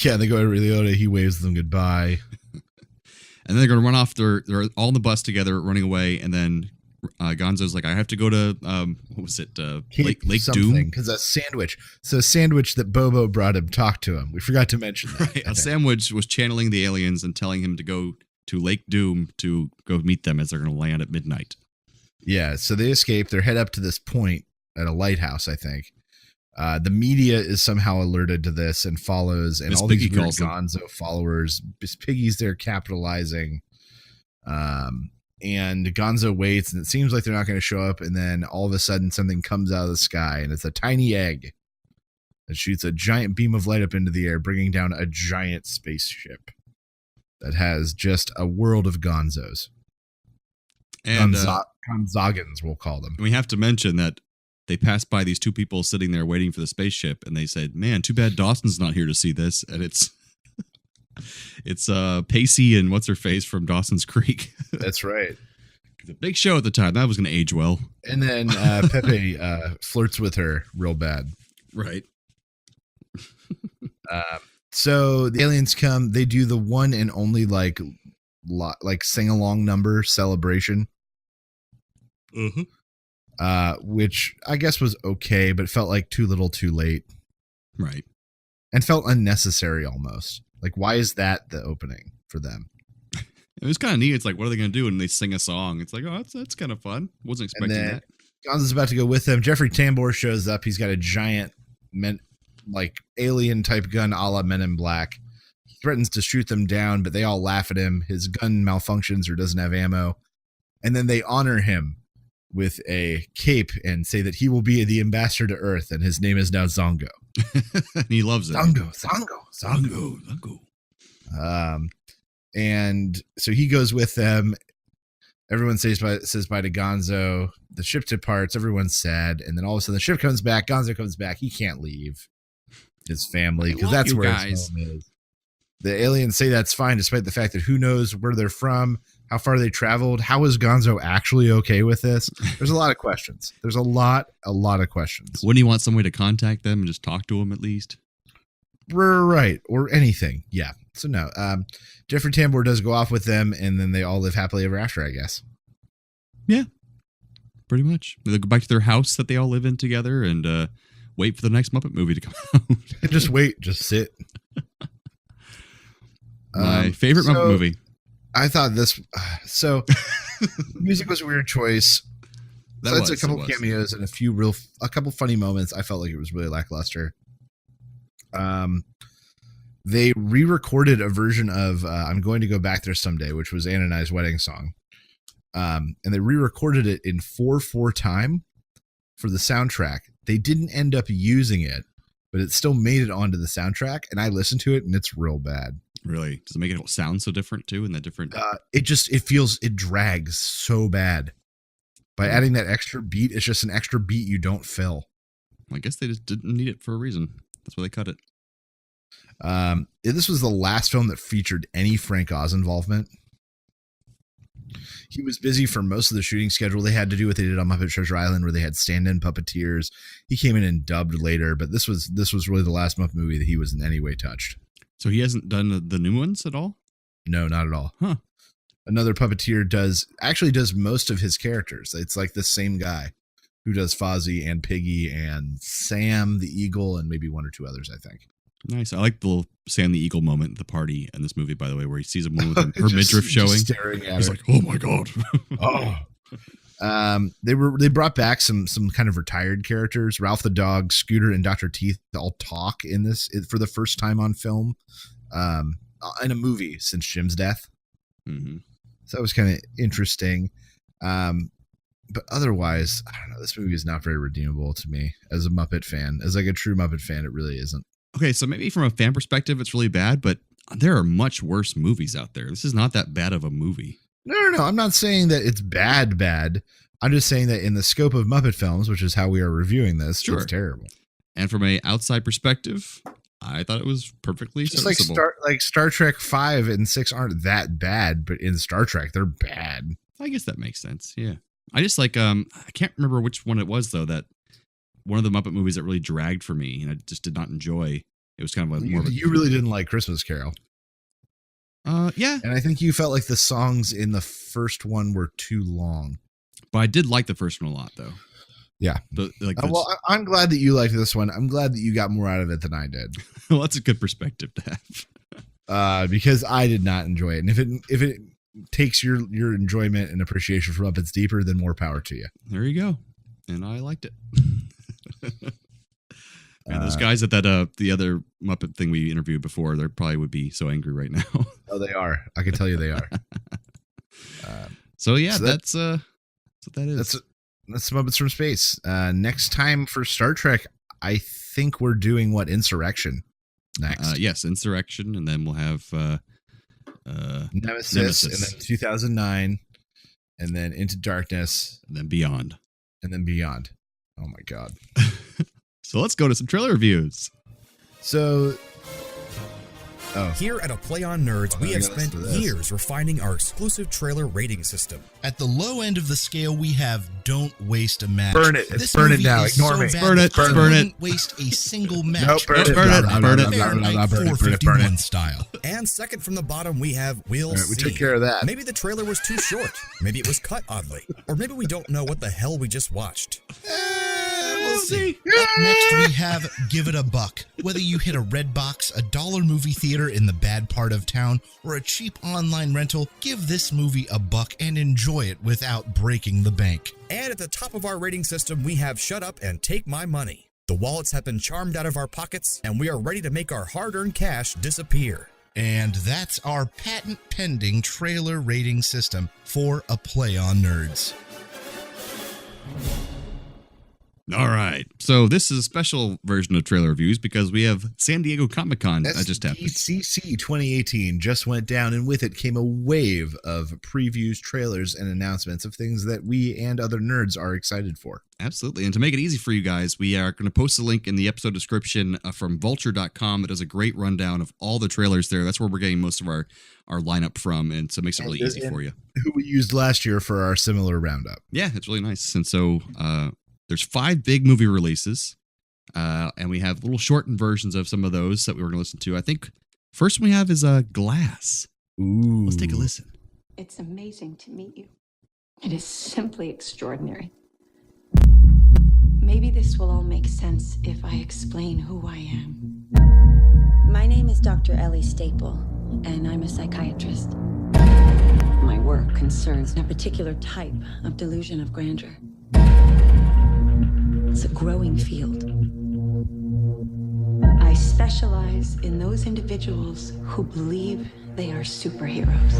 Yeah, they go to Ray Liotta. He waves them goodbye. And then they're going to run off. They're all in the bus together, running away. And then Gonzo's like, I have to go to, what was it? Lake Doom? Because a sandwich. So a sandwich that Bobo brought him talked to him. We forgot to mention that. Right. A sandwich was channeling the aliens and telling him to go to Lake Doom to go meet them as they're going to land at midnight. Yeah. So they escape. They head up to this point at a lighthouse, I think. The media is somehow alerted to this and follows, and Miss all Piggy these weird calls them. Gonzo followers. Miss Piggy's there capitalizing. And Gonzo waits, and it seems like they're not going to show up. And then all of a sudden, something comes out of the sky, and it's a tiny egg that shoots a giant beam of light up into the air, bringing down a giant spaceship that has just a world of Gonzos. And Gonzagans, we'll call them. We have to mention that they passed by these two people sitting there waiting for the spaceship, and they said, "Man, too bad Dawson's not here to see this." And it's Pacey and what's her face from Dawson's Creek. That's right. It's a big show at the time. That was going to age well. And then Pepe flirts with her real bad. Right. So the aliens come. They do the one and only like sing along number celebration. Mm-hmm. Which I guess was okay, but felt like too little too late. Right. And felt unnecessary almost. Like, why is that the opening for them? It was kind of neat. It's like, what are they going to do? And they sing a song. It's like, oh, that's kind of fun. Wasn't expecting that. Gonzo's about to go with them. Jeffrey Tambor shows up. He's got a giant like alien type gun a la Men in Black. He threatens to shoot them down, but they all laugh at him. His gun malfunctions or doesn't have ammo. And then they honor him with a cape and say that he will be the ambassador to Earth, and his name is now Zongo. He loves it. Zongo. And so he goes with them. Everyone says bye to Gonzo. The ship departs. Everyone's sad. And then all of a sudden the ship comes back. Gonzo comes back. He can't leave his family because that's where his home is. The aliens say that's fine, despite the fact that who knows where they're from, how far they traveled. How is Gonzo actually okay with this? There's a lot of questions. There's a lot of questions. Wouldn't he want some way to contact them and just talk to them at least? Right. Or anything. Yeah. So no, Jeffrey Tambor does go off with them, and then they all live happily ever after, I guess. Yeah, pretty much. They go back to their house that they all live in together and wait for the next Muppet movie to come out. Just wait. Just sit. My favorite Muppet movie. I thought this. Music was a weird choice. That's a couple cameos and a couple funny moments. I felt like it was really lackluster. They re-recorded a version of I'm Going to Go Back There Someday, which was Anna and I's wedding song. And they re-recorded it in 4/4 time for the soundtrack. They didn't end up using it, but it still made it onto the soundtrack. And I listened to it, and it's real bad. Really? Does it make it sound so different too? In that different? It drags so bad. By adding that extra beat, it's just an extra beat you don't fill. I guess they just didn't need it for a reason. That's why they cut it. This was the last film that featured any Frank Oz involvement. He was busy for most of the shooting schedule. They had to do what they did on Muppet Treasure Island, where they had stand-in puppeteers. He came in and dubbed later, but this was really the last Muppet movie that he was in any way touched. So he hasn't done the new ones at all? No, not at all. Huh. Another puppeteer does most of his characters. It's like the same guy who does Fozzie and Piggy and Sam the Eagle and maybe one or two others, I think. Nice. I like the little Sam the Eagle moment at the party in this movie, by the way, where he sees a woman with her midriff showing. Staring at He's her. like, oh my God. They brought back some kind of retired characters. Ralph the dog, Scooter, and Dr. Teeth all talk in this for the first time on film, in a movie since Jim's death. Mm-hmm. So that was kind of interesting. But otherwise, I don't know. This movie is not very redeemable to me as a Muppet fan. As like a true Muppet fan, it really isn't. Okay, so maybe from a fan perspective, it's really bad, but there are much worse movies out there. This is not that bad of a movie. No. I'm not saying that it's bad. I'm just saying that in the scope of Muppet films, which is how we are reviewing this, sure. It's terrible. And from an outside perspective, I thought it was perfectly just serviceable. like Star Trek 5 and 6 aren't that bad, but in Star Trek, they're bad. I guess that makes sense. Yeah. I just like, I can't remember which one it was, though, that one of the Muppet movies that really dragged for me and I just did not enjoy. It was kind of you really didn't like Christmas Carol. Yeah. And I think you felt like the songs in the first one were too long. But I did like the first one a lot, though. Yeah. Well, I'm glad that you liked this one. I'm glad that you got more out of it than I did. Well, that's a good perspective to have. Because I did not enjoy it. And if it takes your enjoyment and appreciation for Muppets deeper, then more power to you. There you go. And I liked it. And those guys at that the other Muppet thing we interviewed before, they probably would be so angry right now. Oh, they are. I can tell you they are. That's what that is. That's Muppets from Space. Next time for Star Trek, I think we're doing Insurrection next. Yes, Insurrection, and then we'll have Nemesis, and then 2009, and then Into Darkness, and then Beyond. Oh my God. So let's go to some trailer reviews. Here at A Play on Nerds, we have spent years refining our exclusive trailer rating system. At the low end of the scale, we have Don't Waste a Match. Burn it. Burn it now. Ignore me. Burn it. Burn it. Waste a single match. Nope, burn it. Burn it. Fahrenheit 451 style. And second from the bottom, we have We'll See. We took care of that. Maybe the trailer was too short. Maybe it was cut oddly. Or maybe we don't know what the hell we just watched. We'll see. Up next, we have Give It a Buck. Whether you hit a red box, a dollar movie theater in the bad part of town, or a cheap online rental, give this movie a buck and enjoy it without breaking the bank. And at the top of our rating system, we have Shut Up and Take My Money. The wallets have been charmed out of our pockets, and we are ready to make our hard-earned cash disappear. And that's our patent-pending trailer rating system for A Play on Nerds. All right. So this is a special version of trailer reviews because we have San Diego Comic-Con that just happened. SDCC 2018 just went down, and with it came a wave of previews, trailers, and announcements of things that we and other nerds are excited for. Absolutely. And to make it easy for you guys, we are going to post a link in the episode description from vulture.com. It does a great rundown of all the trailers there. That's where we're getting most of our lineup from, and so it makes it really easy for you. Who we used last year for our similar roundup. Yeah, it's really nice. And so there's 5 big movie releases, and we have little shortened versions of some of those that we were going to listen to. I think first one we have is Glass. Ooh. Let's take a listen. It's amazing to meet you. It is simply extraordinary. Maybe this will all make sense if I explain who I am. My name is Dr. Ellie Staple, and I'm a psychiatrist. My work concerns a particular type of delusion of grandeur. It's a growing field. I specialize in those individuals who believe they are superheroes.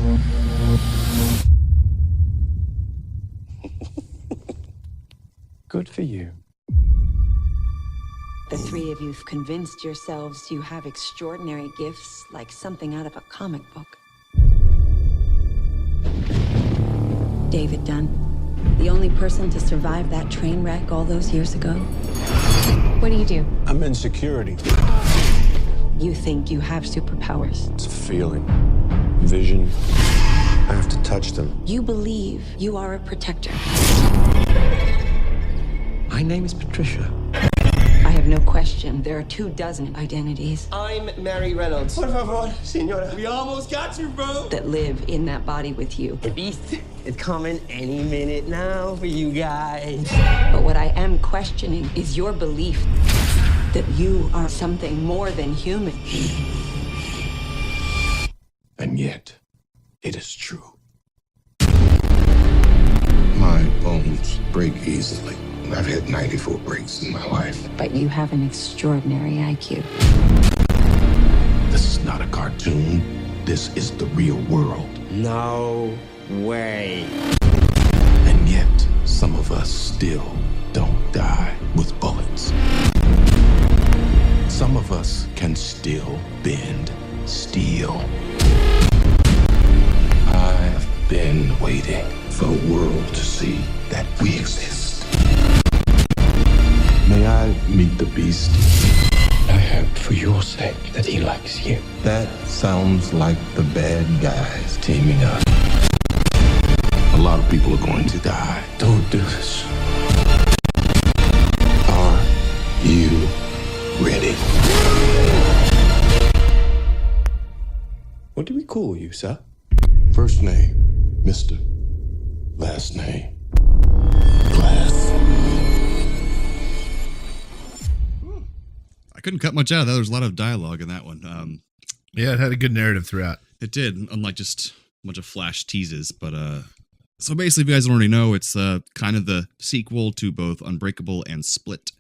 Good for you. The 3 of you've convinced yourselves you have extraordinary gifts like something out of a comic book. David Dunn, the only person to survive that train wreck all those years ago. What do? I'm in security. You think you have superpowers. It's a feeling. Vision. I have to touch them. You believe you are a protector. My name is Patricia. I have no question there are 24 identities I'm Mary Reynolds. Por favor, senora. We almost got you, bro. that live in that body with you. The beast is coming any minute now for you guys. But what I am questioning is your belief that you are something more than human. And yet, it is true. My bones break easily. I've had 94 breaks in my life. But you have an extraordinary IQ. This is not a cartoon. This is the real world. No way. And yet, some of us still don't die with bullets. Some of us can still bend steel. I've been waiting for the world to see that we exist. May I meet the beast? I hope for your sake that he likes you. That sounds like the bad guys teaming up. A lot of people are going to die. Don't do this. Are you ready? What do we call you, sir? First name, Mr. Last name, Glass. I couldn't cut much out of that. There was a lot of dialogue in that one. Yeah, it had a good narrative throughout. It did, unlike just a bunch of flash teases. But so basically, if you guys don't already know, it's kind of the sequel to both Unbreakable and Split,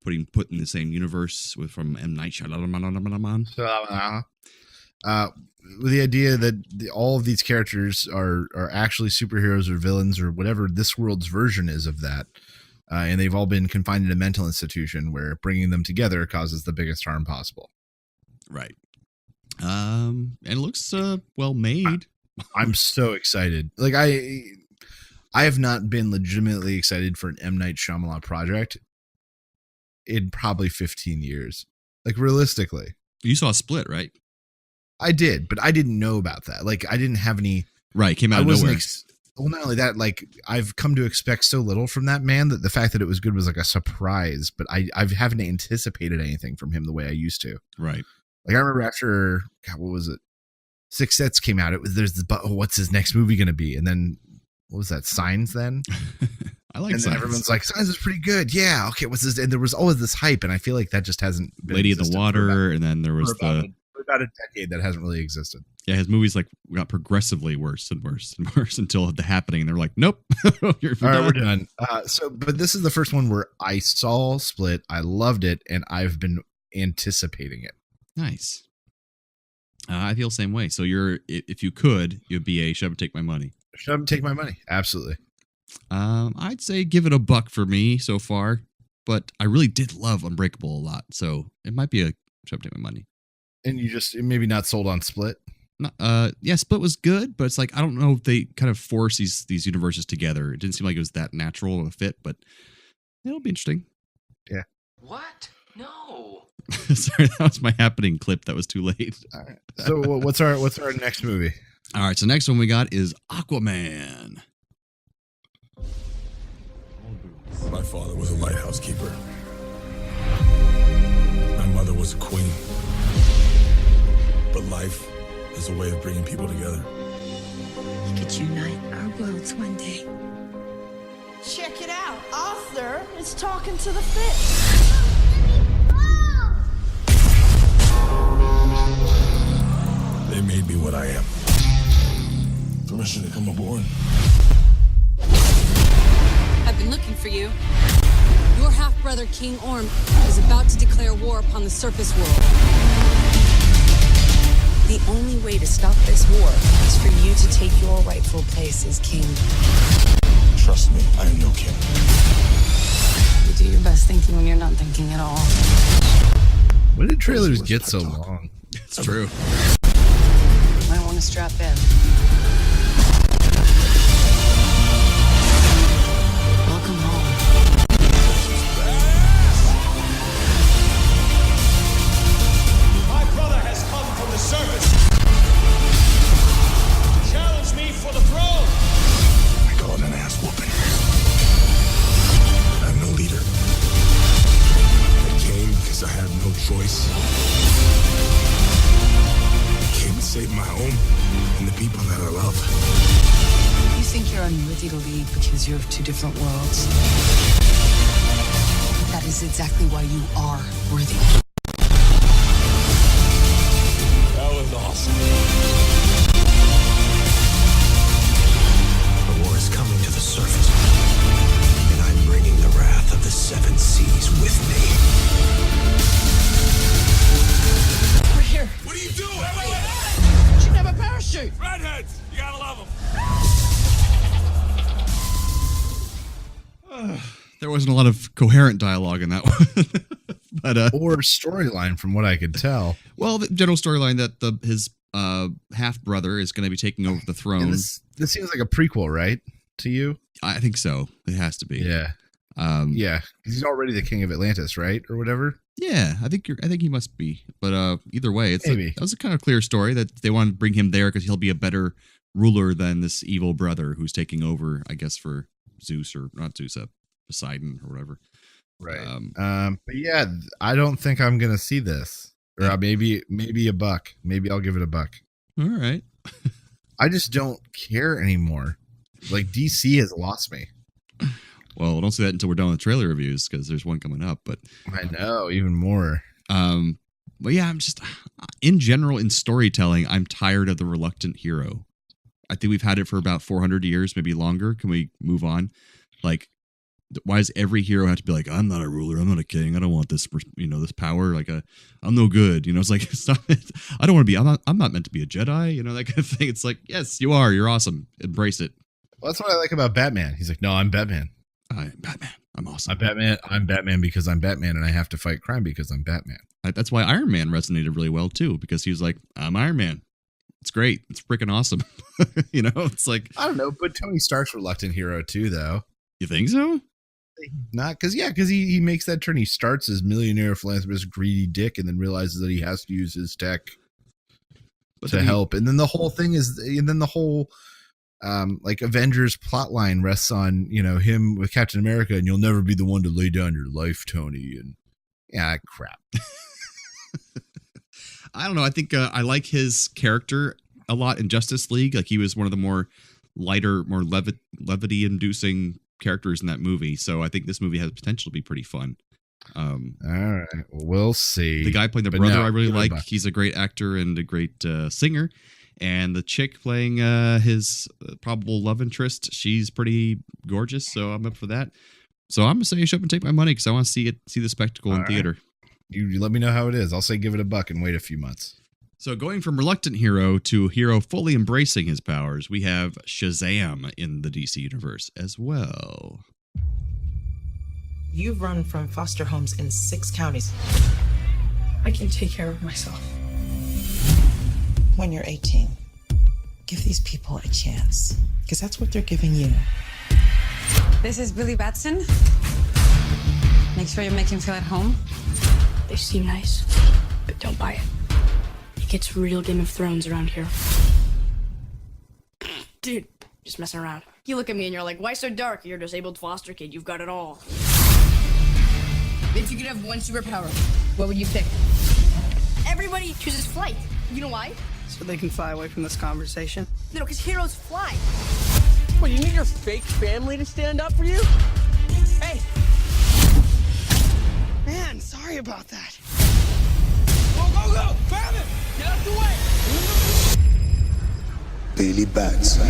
put in the same universe from M. Night Shyamalan. With the idea that all of these characters are actually superheroes or villains or whatever this world's version is of that. And they've all been confined in a mental institution where bringing them together causes the biggest harm possible. Right. And it looks well made. I'm so excited. Like I have not been legitimately excited for an M. Night Shyamalan project in probably 15 years. Like realistically. You saw Split, right? I did, but I didn't know about that. Like I didn't have any. Right, came out of nowhere. Well, not only that, like I've come to expect so little from that man that the fact that it was good was like a surprise. But I haven't anticipated anything from him the way I used to. Right. Like I remember after what was it? Six Sets came out. It was what's his next movie going to be? And then what was that? Signs. Then I like. And Signs. Then everyone's like, Signs is pretty good. Yeah. Okay. What's this? And there was always this hype, and I feel like that just hasn't been Lady of the Water, and then there was about about a decade that hasn't really existed. Yeah, his movies like got progressively worse and worse and worse until The Happening, and they're like, nope, we're done. But this is the first one where I saw Split, I loved it, and I've been anticipating it. Nice. I feel the same way. So if you could, you'd be a shove and take my money. Shove and take my money, absolutely. I'd say give it a buck for me so far, but I really did love Unbreakable a lot, so it might be a shove and take my money. And you just maybe not sold on Split. Yeah, Split was good, but it's like I don't know if they kind of force these universes together. It didn't seem like it was that natural of a fit, but it'll be interesting. Yeah. What? No. Sorry, that was my Happening clip. That was too late. All right. So what's our next movie? All right, so next one we got is Aquaman. My father was a lighthouse keeper. My mother was a queen. But life is a way of bringing people together. We could unite our worlds one day. Check it out. Arthur is talking to the fish. They made me what I am. Permission to come aboard. I've been looking for you. Your half-brother, King Orm, is about to declare war upon the surface world. The only way to stop this war is for you to take your rightful place as king. Trust me, I am no king. You do your best thinking when you're not thinking at all. When did trailers get so long? It's true. Might want to strap in. Welcome home. My brother has come from the surface. Challenge me for the throne. I call it an ass whooping. I'm no leader. I came because I had no choice. I came to save my home and the people that I love. You think you're unworthy to lead because you're of two different worlds. That is exactly why you are worthy. That was awesome. The war is coming to the surface, and I'm bringing the wrath of the seven seas with me. We're here. What are you doing? Wait. She never parachute. Redheads. You gotta love them. There wasn't a lot of coherent dialogue in that one, but or storyline from what I could tell. Well, the general storyline that his half brother is going to be taking over the throne. This seems like a prequel, right? To you? I think so. It has to be. Yeah. Yeah. He's already the king of Atlantis, right, or whatever. Yeah, I think he must be. But either way, that was a kind of clear story that they want to bring him there because he'll be a better ruler than this evil brother who's taking over, I guess, for Zeus or not Zeus, Poseidon or whatever. Right. But yeah, I don't think I'm gonna see this, or maybe a buck. Maybe I'll give it a buck. All right. I just don't care anymore. Like DC has lost me. Well, don't say that until we're done with trailer reviews because there's one coming up. But I know even more. But yeah, I'm just in general in storytelling, I'm tired of the reluctant hero. I think we've had it for about 400 years, maybe longer. Can we move on? Like, why does every hero have to be like, I'm not a ruler, I'm not a king, I don't want this, this power. Like, I'm no good. It's like, stop it. I don't want to be. I'm not meant to be a Jedi. That kind of thing. It's like, yes, you are. You're awesome. Embrace it. Well, that's what I like about Batman. He's like, no, I'm Batman. I'm Batman. I'm awesome. I'm Batman because I'm Batman, and I have to fight crime because I'm Batman. That's why Iron Man resonated really well too, because he was like, I'm Iron Man. It's great. It's freaking awesome. It's like, I don't know, but Tony Stark's reluctant hero too, though. You think so? Not because he makes that turn. He starts as millionaire philanthropist, greedy dick, and then realizes that he has to use his tech to help. And then the whole thing is, like Avengers plotline rests on him with Captain America, and you'll never be the one to lay down your life, Tony. And yeah, crap. I don't know. I think I like his character a lot in Justice League. Like he was one of the more lighter, more levity-inducing characters in that movie. So I think this movie has potential to be pretty fun. All right, we'll see. The guy playing the brother I really like. He's a great actor and a great singer. And the chick playing his probable love interest, she's pretty gorgeous. So I'm up for that. So I'm gonna say show up and take my money because I want to see the spectacle in theater. You let me know how it is. I'll say give it $1 and wait a few months. So going from reluctant hero to hero fully embracing his powers, we have Shazam in the DC universe as well. You've run from foster homes in 6 counties. I can take care of myself. When you're 18, give these people a chance, because that's what they're giving you. This is Billy Batson. Make sure you make him feel at home. They seem nice, but don't buy it. It gets real Game of Thrones around here. Dude, just messing around. You look at me and you're like, why so dark? You're a disabled foster kid. You've got it all. If you could have one superpower, what would you pick? Everybody chooses flight. You know why? So they can fly away from this conversation? No, because heroes fly. What, you need your fake family to stand up for you? Hey! Man, sorry about that. Go, go, go! Grab it! Get out the way! Billy Batson,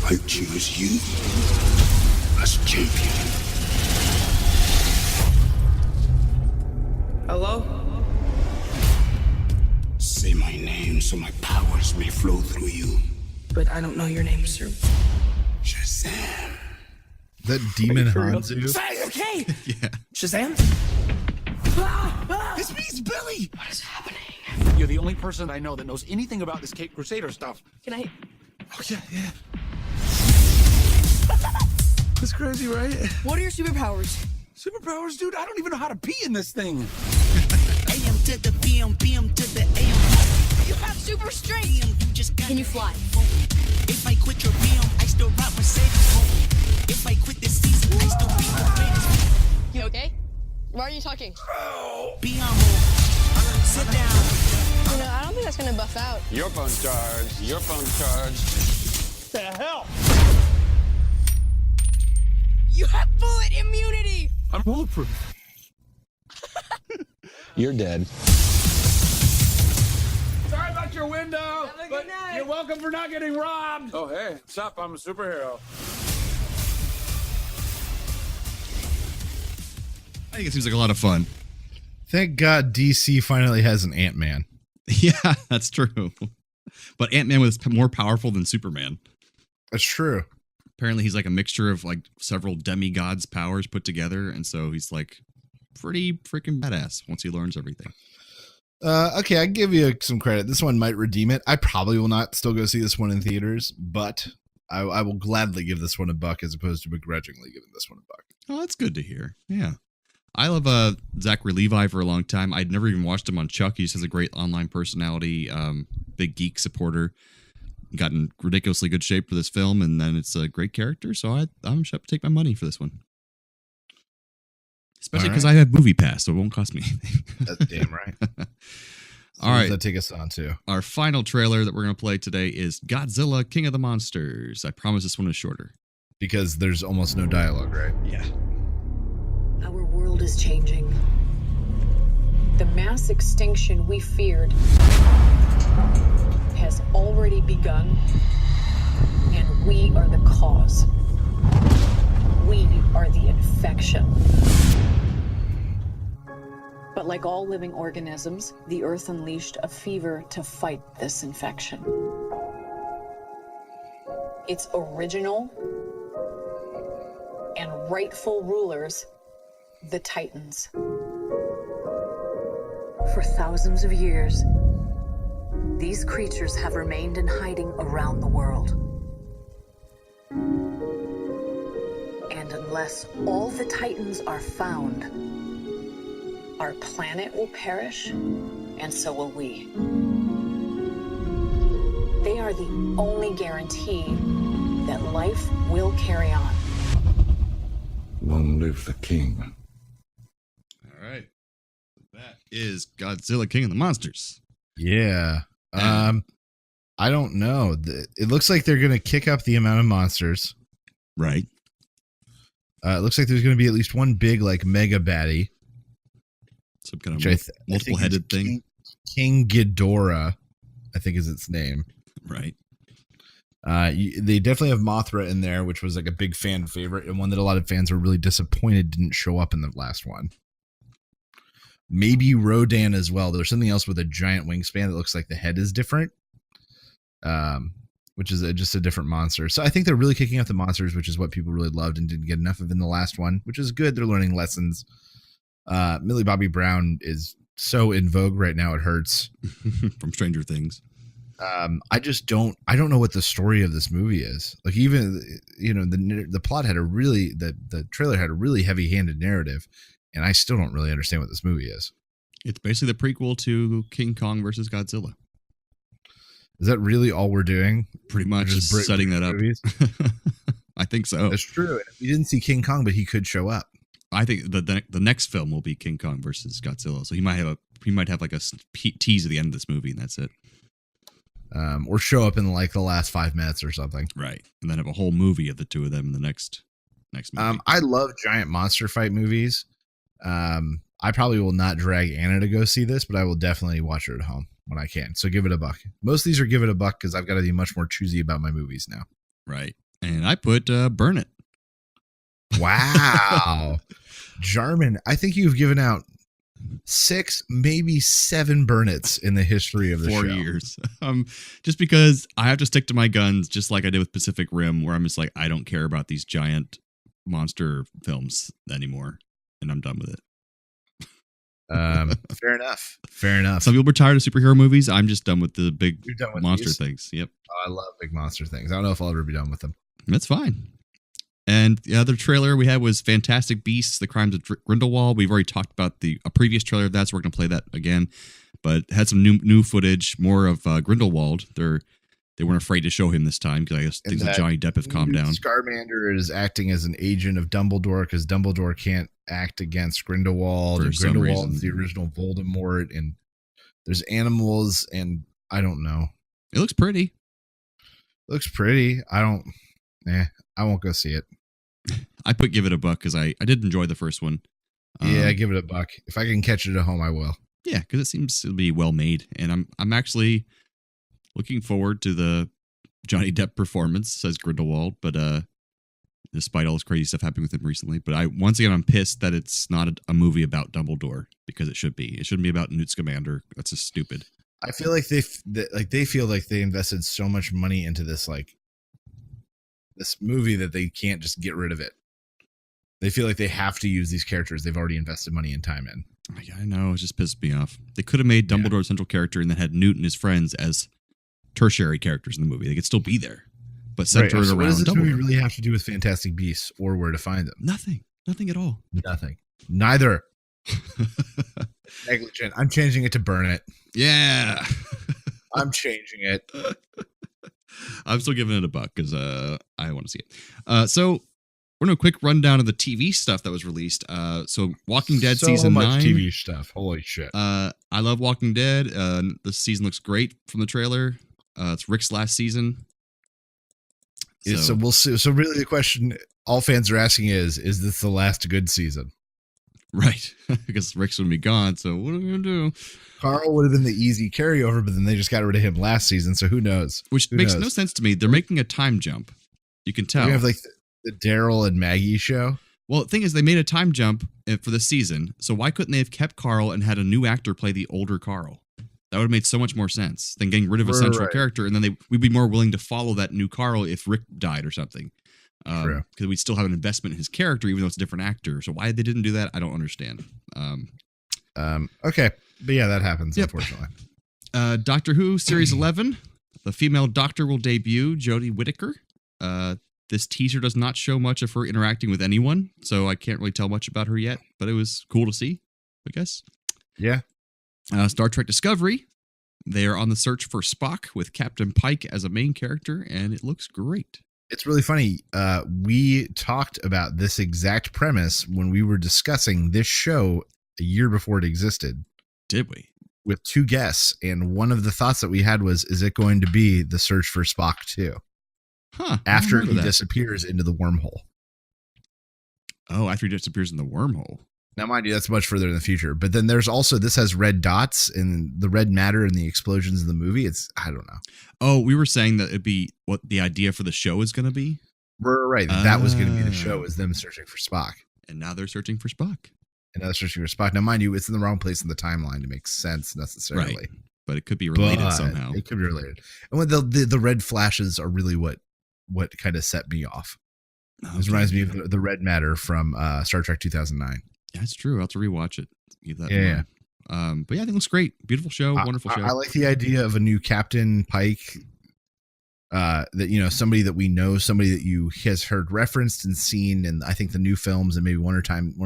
I choose you as champion. Hello? Say my name so my powers may flow through you. But I don't know your name, sir. Shazam. That demon Hanzu. Say, okay! Yeah. Shazam? This means Billy! What is happening? You're the only person I know that knows anything about this Cape Crusader stuff. Can I? Oh, yeah. That's crazy, right? What are your superpowers? Superpowers, dude? I don't even know how to pee in this thing. AM to the PM, PM to the AM. You have super strength. Can you fly? If I quit your PM, I still rock Mercedes. If I quit this season, I still be the greatest. You okay? Why are you talking? Be humble. Sit down. You know, I don't think that's gonna buff out. Your phone's charged. Your phone's charged. The hell? You have bullet immunity! I'm bulletproof. You're dead. Sorry about your window, but you're welcome for not getting robbed. Oh, hey, what's up? I'm a superhero. I think it seems like a lot of fun. Thank God DC finally has an Ant-Man. Yeah, that's true. But Ant-Man was more powerful than Superman. That's true. Apparently he's like a mixture of like several demigods' powers put together, and so he's like pretty freaking badass once he learns everything. Okay, I give you some credit. This one might redeem it. I probably will not still go see this one in theaters, but I will gladly give this one $1 as opposed to begrudgingly giving this one $1. Oh, that's good to hear. Yeah. I love Zachary Levi for a long time. I'd never even watched him on Chuck. He just has a great online personality, big geek supporter. Got in ridiculously good shape for this film, and then it's a great character, so I'm going to take my money for this one. Especially because I have Movie Pass, so it won't cost me anything. That's damn right. All right. That take us on to our final trailer that we're going to play today is Godzilla King of the Monsters. I promise this one is shorter. Because there's almost no dialogue, right? Yeah. Our world is changing. The mass extinction we feared has already begun, and we are the cause. We are the infection. But like all living organisms, the Earth unleashed a fever to fight this infection. Its original and rightful rulers, the Titans. For thousands of years, these creatures have remained in hiding around the world. And unless all the Titans are found, our planet will perish, and so will we. They are the only guarantee that life will carry on. Long live the king. All right. That is Godzilla King of the Monsters. Yeah. I don't know. It looks like they're going to kick up the amount of monsters. Right. It looks like there's going to be at least one big, like, mega baddie. Some kind of multiple-headed thing. King Ghidorah, I think is its name. Right. They definitely have Mothra in there, which was like a big fan favorite and one that a lot of fans were really disappointed didn't show up in the last one. Maybe Rodan as well. There's something else with a giant wingspan that looks like the head is different, which is just a different monster. So I think they're really kicking out the monsters, which is what people really loved and didn't get enough of in the last one, which is good. They're learning lessons. Millie Bobby Brown is so in vogue right now. It hurts. From Stranger Things. I don't know what the story of this movie is. Like, even, the plot had the trailer had a really heavy-handed narrative, and I still don't really understand what this movie is. It's basically the prequel to King Kong versus Godzilla. Is that really all we're doing? Pretty much just setting that up. I think so. That's true. We didn't see King Kong, but he could show up. I think the next film will be King Kong versus Godzilla. So he might have like a tease at the end of this movie, and that's it. Or show up in like the last 5 minutes or something. Right. And then have a whole movie of the two of them in the next movie. I love giant monster fight movies. I probably will not drag Anna to go see this, but I will definitely watch it at home when I can. So give it a buck. Most of these are give it a buck because I've got to be much more choosy about my movies now. Right. And I put Burn It. Wow. Jarman, I think you've given out 6, maybe 7 Burnits in the history of the 4 show. years. Just because I have to stick to my guns, just like I did with Pacific Rim, where I'm just like, I don't care about these giant monster films anymore, and I'm done with it. Fair enough. Some people are tired of superhero movies. I'm just done with the big monster things. Yep. Oh, I love big monster things. I don't know if I'll ever be done with them. That's fine. And the other trailer we had was Fantastic Beasts: The Crimes of Grindelwald. We've already talked about a previous trailer of that, so we're going to play that again. But it had some new footage, more of Grindelwald. They weren't afraid to show him this time because I guess things like Johnny Depp have calmed down. Scarmander is acting as an agent of Dumbledore because Dumbledore can't act against Grindelwald. And Grindelwald is the original Voldemort. And there's animals, and I don't know. It looks pretty. I won't go see it. I put give it a buck because I did enjoy the first one. Yeah, give it a buck. If I can catch it at home, I will. Yeah, because it seems to be well made, and I'm actually looking forward to the Johnny Depp performance as Grindelwald. But despite all this crazy stuff happening with him recently, but I'm pissed that it's not a movie about Dumbledore because it should be. It shouldn't be about Newt Scamander. That's just stupid. I feel like they feel like they invested so much money into this this movie that they can't just get rid of it. They feel like they have to use these characters they've already invested money and time in. Yeah, I know. It just pissed me off. They could have made Dumbledore a central character and then had Newt and his friends as tertiary characters in the movie. They could still be there, but center it around what does this Dumbledore. movie really have to do with Fantastic Beasts or where to find them? Nothing at all. Nothing. Neither. Negligent. I'm changing it to Burn It. Yeah. I'm changing it. I'm still giving it a buck because I want to see it. So we're going to a quick rundown of the TV stuff that was released. So Walking Dead season 9. TV stuff. Holy shit. I love Walking Dead. This season looks great from the trailer. It's Rick's last season. So we'll see. So really the question all fans are asking is this the last good season? Right. Because Rick's going to be gone. So what are we going to do? Carl would have been the easy carryover, but then they just got rid of him last season. So who knows? Which makes no sense to me. They're making a time jump. You can tell. We have like the Daryl and Maggie show. Well, the thing is, they made a time jump for the season. So why couldn't they have kept Carl and had a new actor play the older Carl? That would have made so much more sense than getting rid of a central character. And then we'd be more willing to follow that new Carl if Rick died or something. Because we'd still have an investment in his character, even though it's a different actor. So why they didn't do that, I don't understand. Okay. But yeah, that happens, unfortunately. Doctor Who, Series 11. The female doctor will debut, Jodie Whittaker. This teaser does not show much of her interacting with anyone, so I can't really tell much about her yet, but it was cool to see, I guess. Yeah. Star Trek Discovery. They are on the search for Spock with Captain Pike as a main character, and it looks great. It's really funny. We talked about this exact premise when we were discussing this show a year before it existed. Did we? With 2 guests, and one of the thoughts that we had was, is it going to be the search for Spock too? Huh. After he disappears into the wormhole. Oh, after he disappears in the wormhole. Now, mind you, that's much further in the future. But then there's also, this has red dots and the red matter and the explosions in the movie. It's, I don't know. Oh, we were saying that it'd be what the idea for the show is going to be? We're right. That was going to be the show, is them searching for Spock. And now they're searching for Spock. And now they're searching for Spock. Now, mind you, it's in the wrong place in the timeline to make sense necessarily. Right. But it could be related somehow. It could be related. And when the red flashes are really what kind of set me off. Okay. This reminds me of the red matter from Star Trek 2009. That's true. I'll have to rewatch it. Keep that yeah. But yeah, I think it looks great. Beautiful show. Wonderful show. I like the idea of a new Captain Pike. That, you know, somebody that we know, somebody that you has heard referenced and seen in, I think, the new films and maybe one or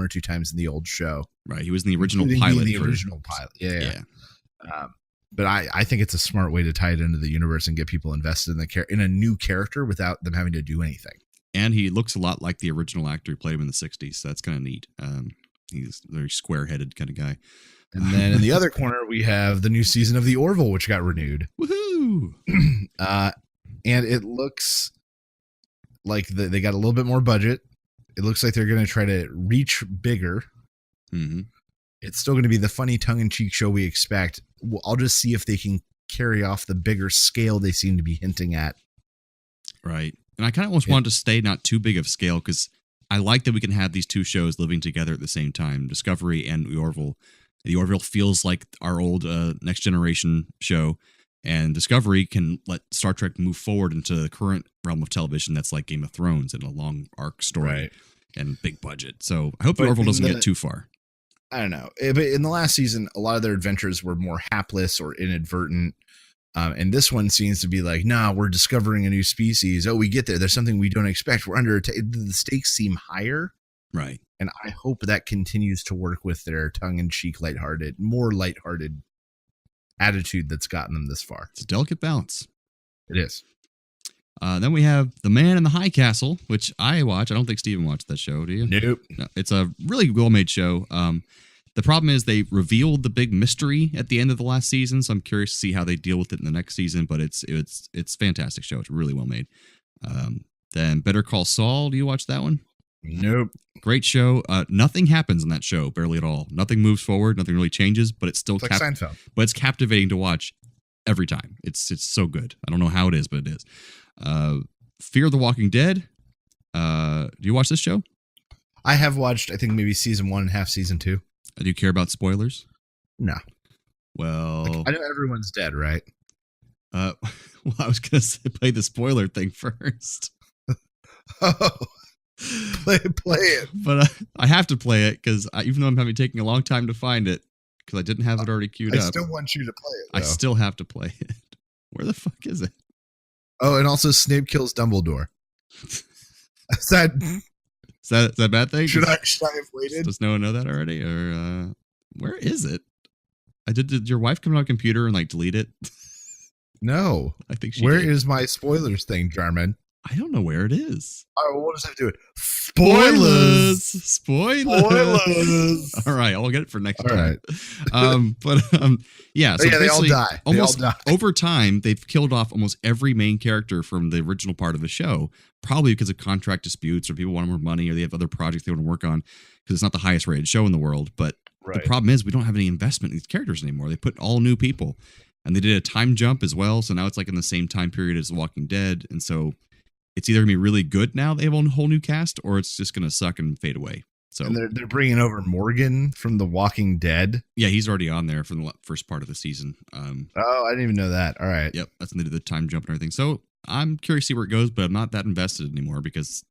two times in the old show. Right. He was in the original pilot. Yeah. But I think it's a smart way to tie it into the universe and get people invested in a new character without them having to do anything. And he looks a lot like the original actor who played him in the 60s. So that's kind of neat. He's a very square-headed kind of guy. And then in the other corner, we have the new season of The Orville, which got renewed. Woohoo! And it looks like they got a little bit more budget. It looks like they're going to try to reach bigger. Mm-hmm. It's still going to be the funny tongue-in-cheek show we expect. I'll just see if they can carry off the bigger scale they seem to be hinting at. Right. And I kind of almost wanted to stay not too big of scale because I like that we can have these two shows living together at the same time, Discovery and The Orville. The Orville feels like our old Next Generation show, and Discovery can let Star Trek move forward into the current realm of television that's like Game of Thrones and a long arc story and big budget. So I hope The Orville doesn't get too far. I don't know. But in the last season, a lot of their adventures were more hapless or inadvertent. And this one seems to be like, nah, we're discovering a new species. Oh, we get there. There's something we don't expect. We're under attack. The stakes seem higher. Right. And I hope that continues to work with their tongue-in-cheek, more lighthearted attitude that's gotten them this far. It's a delicate balance. It is. Then we have The Man in the High Castle, which I watch. I don't think Steven watched that show, do you? Nope. No, it's a really well-made show. The problem is they revealed the big mystery at the end of the last season, so I'm curious to see how they deal with it in the next season, but it's a fantastic show. It's really well made. Then Better Call Saul. Do you watch that one? Nope. Great show. Nothing happens in that show, barely at all. Nothing moves forward. Nothing really changes, but it's still like Seinfeld. But it's captivating to watch every time. It's so good. I don't know how it is, but it is. Fear the Walking Dead. Do you watch this show? I have watched, I think, maybe season 1 and half season 2. Do you care about spoilers? No. Well, I know everyone's dead, right? Well, I was gonna play the spoiler thing first. Oh, play it. But I have to play it because even though I'm taking a long time to find it because I didn't have it already queued up. I still want you to play it. I still have to play it. Where the fuck is it? Oh, and also Snape kills Dumbledore. Is that a bad thing? Should I have waited? Does no one know that already? Or where is it? Did your wife come on a computer and delete it? No. I think she Where did. is my spoilers thing, Jarman? I don't know where it is. Oh, what does that do? Spoilers. All right, I'll get it for next time. Right. Yeah. So they all die. Over time, they've killed off almost every main character from the original part of the show, probably because of contract disputes or people want more money or they have other projects they want to work on because it's not the highest rated show in the world. But the problem is we don't have any investment in these characters anymore. They put all new people, and they did a time jump as well. So now it's in the same time period as The Walking Dead, and so it's either gonna be really good now they have a whole new cast, or it's just gonna suck and fade away. So and they're bringing over Morgan from The Walking Dead. Yeah, he's already on there from the first part of the season. Oh, I didn't even know that. All right. Yep, that's when they did the time jump and everything. So I'm curious to see where it goes, but I'm not that invested anymore because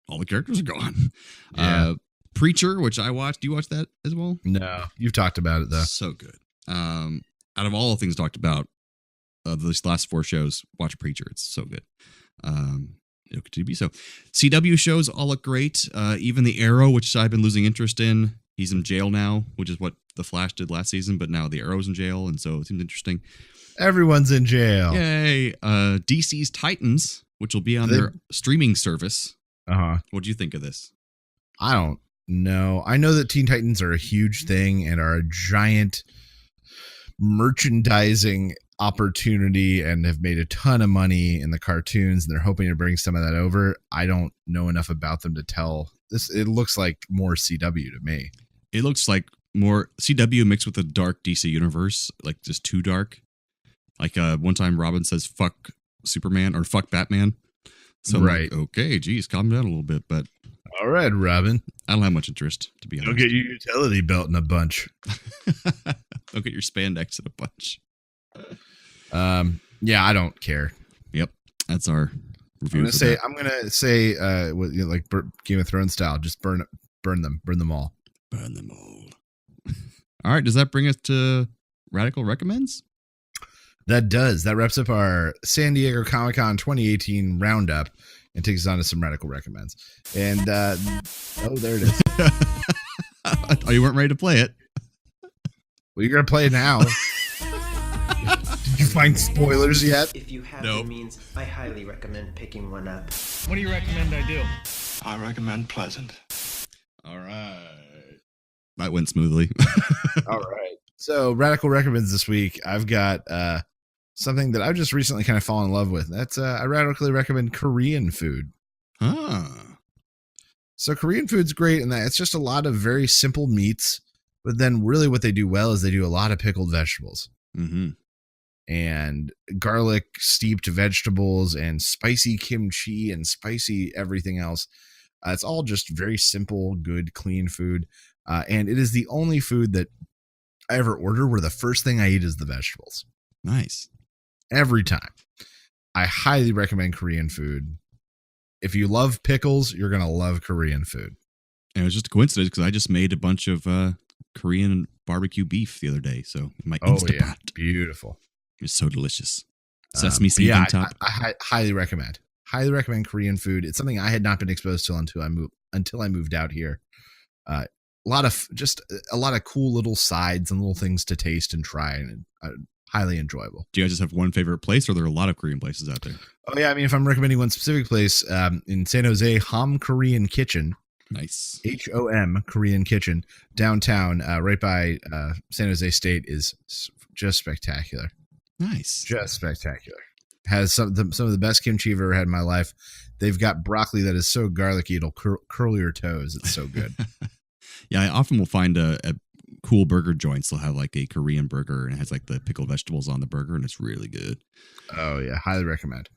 all the characters are gone. Yeah. Preacher, which I watched. Do you watch that as well? No, you've talked about it though. So good. Out of all the things talked about, these last 4 shows, watch Preacher. It's so good. It'll continue to be so. CW shows all look great. Even the Arrow, which I've been losing interest in, he's in jail now, which is what the Flash did last season. But now the Arrow's in jail, and so it seems interesting. Everyone's in jail. Yay! DC's Titans, which will be on their streaming service. What do you think of this? I don't know. I know that Teen Titans are a huge thing and are a giant merchandising opportunity and have made a ton of money in the cartoons, and they're hoping to bring some of that over. I don't know enough about them to tell this. It looks like more CW to me. It looks like more CW mixed with the dark DC universe, like just too dark. Like one time Robin says fuck Superman or fuck Batman. So I'm like, okay, geez, calm down a little bit. But all right, Robin. I don't have much interest, to be honest. Don't get your utility belt in a bunch. Don't get your spandex in a bunch. Yeah, I don't care. Yep, that's our review. I'm gonna say, like Game of Thrones style, just burn them all. Burn them all. All right, does that bring us to Radical Recommends? That does. That wraps up our San Diego Comic-Con 2018 roundup and takes us on to some Radical Recommends. And oh, there it is. Oh, you weren't ready to play it. Well, you're gonna play it now. Did you find spoilers yet? If you have the means, I highly recommend picking one up. What do you recommend I do? I recommend Pleasant. All right. That went smoothly. All right. So, Radical Recommends this week. I've got something that I've just recently kind of fallen in love with. That's I radically recommend Korean food. So Korean food's great in that it's just a lot of very simple meats, but then really what they do well is they do a lot of pickled vegetables. Mm-hmm. And garlic steeped vegetables and spicy kimchi and spicy everything else. It's all just very simple, good, clean food. And it is the only food that I ever order where the first thing I eat is the vegetables. Nice. Every time. I highly recommend Korean food. If you love pickles, you're going to love Korean food. And it was just a coincidence because I just made a bunch of Korean barbecue beef the other day. So my Instapot. Yeah. Beautiful. It's so delicious. Sesame seed on top. I highly recommend. Highly recommend Korean food. It's something I had not been exposed to until I moved out here. A lot of cool little sides and little things to taste and try, and highly enjoyable. Do you guys just have one favorite place, or are there a lot of Korean places out there? Oh yeah, I mean, if I'm recommending one specific place, in San Jose, Hom Korean Kitchen. Nice. HOM Korean Kitchen downtown, right by San Jose State, is just spectacular. Nice. Just spectacular. Has some of the best kimchi I've ever had in my life. They've got broccoli that is so garlicky it'll curl your toes. It's so good. Yeah, I often will find a cool burger joints. They'll have like a Korean burger and it has like the pickled vegetables on the burger, and it's really good. Oh yeah, highly recommend.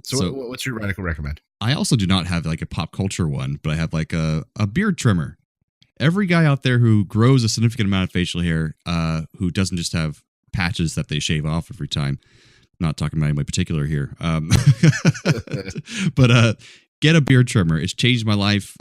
So what's your radical recommend? I also do not have like a pop culture one, but I have like a beard trimmer. Every guy out there who grows a significant amount of facial hair, who doesn't just have patches that they shave off every time. Not talking about anybody particular here. But get a beard trimmer. It's changed my life.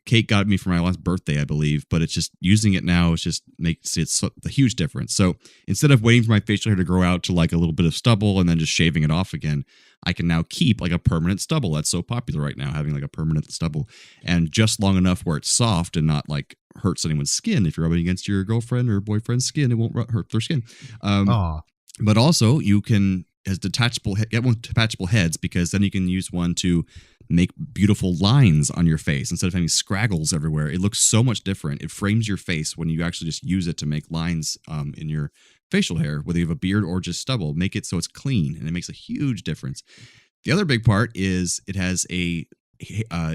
Kate got it me for my last birthday, I believe, but it's just using it now. It's just makes a huge difference. So instead of waiting for my facial hair to grow out to like a little bit of stubble and then just shaving it off again, I can now keep like a permanent stubble. That's so popular right now, having like a permanent stubble, and just long enough where it's soft and not like hurts anyone's skin. If you're rubbing against your girlfriend or boyfriend's skin, it won't hurt their skin. But also you can get one with detachable heads, because then you can use one to make beautiful lines on your face instead of having scraggles everywhere. It looks so much different. It frames your face when you actually just use it to make lines in your facial hair, whether you have a beard or just stubble. Make it so it's clean, and it makes a huge difference. The other big part is it has a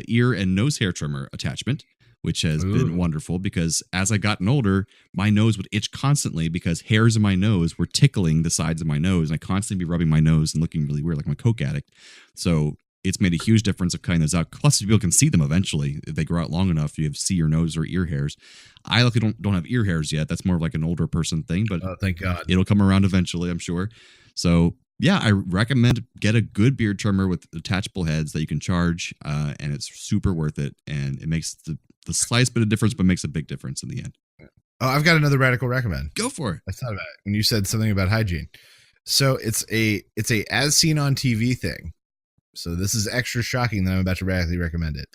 ear and nose hair trimmer attachment, which has been wonderful, because as I gotten older, my nose would itch constantly because hairs in my nose were tickling the sides of my nose, and I constantly be rubbing my nose and looking really weird like I'm a coke addict. So it's made a huge difference of cutting those out. Plus, people can see them eventually if they grow out long enough. You see your nose or ear hairs. I luckily don't have ear hairs yet. That's more of like an older person thing, but thank God, it'll come around eventually, I'm sure. So yeah, I recommend get a good beard trimmer with detachable heads that you can charge, and it's super worth it. And it makes the slightest bit of difference, but makes a big difference in the end. Oh, I've got another radical recommend. Go for it. I thought about it when you said something about hygiene. So it's a as seen on TV thing. So this is extra shocking that I'm about to radically recommend it.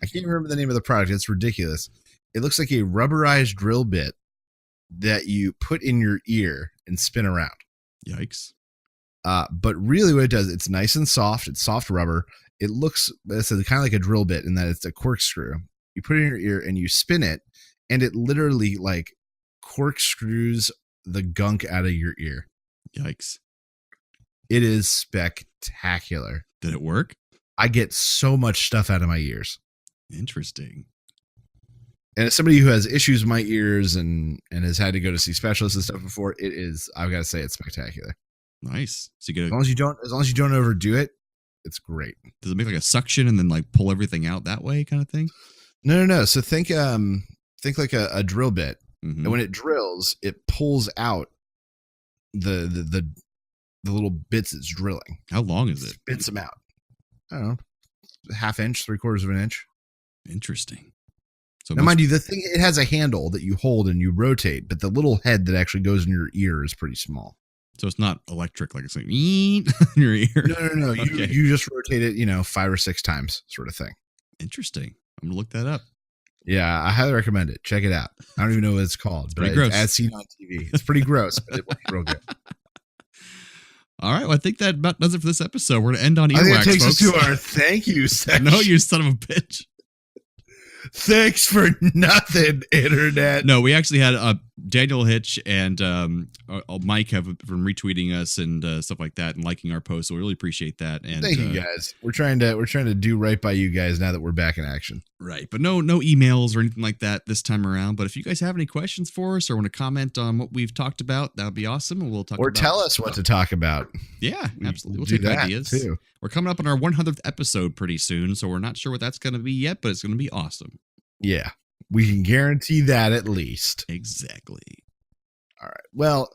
I can't remember the name of the product. It's ridiculous. It looks like a rubberized drill bit that you put in your ear and spin around. Yikes. But really what it does, it's nice and soft. It's soft rubber. It looks kind of like a drill bit in that it's a corkscrew. You put it in your ear and you spin it, and it literally like corkscrews the gunk out of your ear. Yikes. It is spectacular. Did it work? I get so much stuff out of my ears. Interesting. And as somebody who has issues with my ears and has had to go to see specialists and stuff before, it is, I've got to say, it's spectacular. Nice. So you get as long as you don't overdo it, it's great. Does it make like a suction and then like pull everything out that way kind of thing? No. So think like a drill bit. Mm-hmm. And when it drills, it pulls out the little bits it's drilling. How long is it? Spits them out. I don't know. 1/2 inch, 3/4 of an inch. Interesting. So now, mind you, the thing, it has a handle that you hold and you rotate, but the little head that actually goes in your ear is pretty small. So it's not electric, like it's like in your ear. No. Okay. You just rotate it, 5 or 6 times, sort of thing. Interesting. I'm gonna look that up. Yeah, I highly recommend it. Check it out. I don't even know what it's called, but gross. It's as seen on TV. It's pretty gross, but it works real good. All right, well, I think that about does it for this episode. We're gonna end on earwax, I think that takes folks. us to our thank you section. No, you son of a bitch. Thanks for nothing, internet. No, we actually had Daniel Hitch and Mike have been retweeting us and stuff like that and liking our posts. So we really appreciate that. And thank you guys. We're trying to do right by you guys now that we're back in action. Right, but no emails or anything like that this time around. But if you guys have any questions for us or want to comment on what we've talked about, that would be awesome. And we'll talk. Or tell us what to talk about. Yeah, absolutely. We'll do take that ideas too. We're coming up on our 100th episode pretty soon, so we're not sure what that's going to be yet, but it's going to be awesome. Yeah, we can guarantee that at least. Exactly. All right. Well,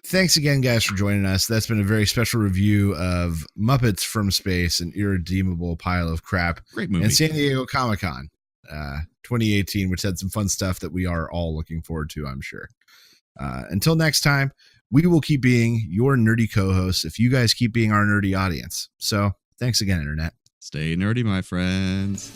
thanks again, guys, for joining us. That's been a very special review of Muppets from Space, an irredeemable pile of crap. Great movie. And San Diego Comic-Con 2018, which had some fun stuff that we are all looking forward to, I'm sure. Until next time, we will keep being your nerdy co-hosts if you guys keep being our nerdy audience. So thanks again, Internet. Stay nerdy, my friends.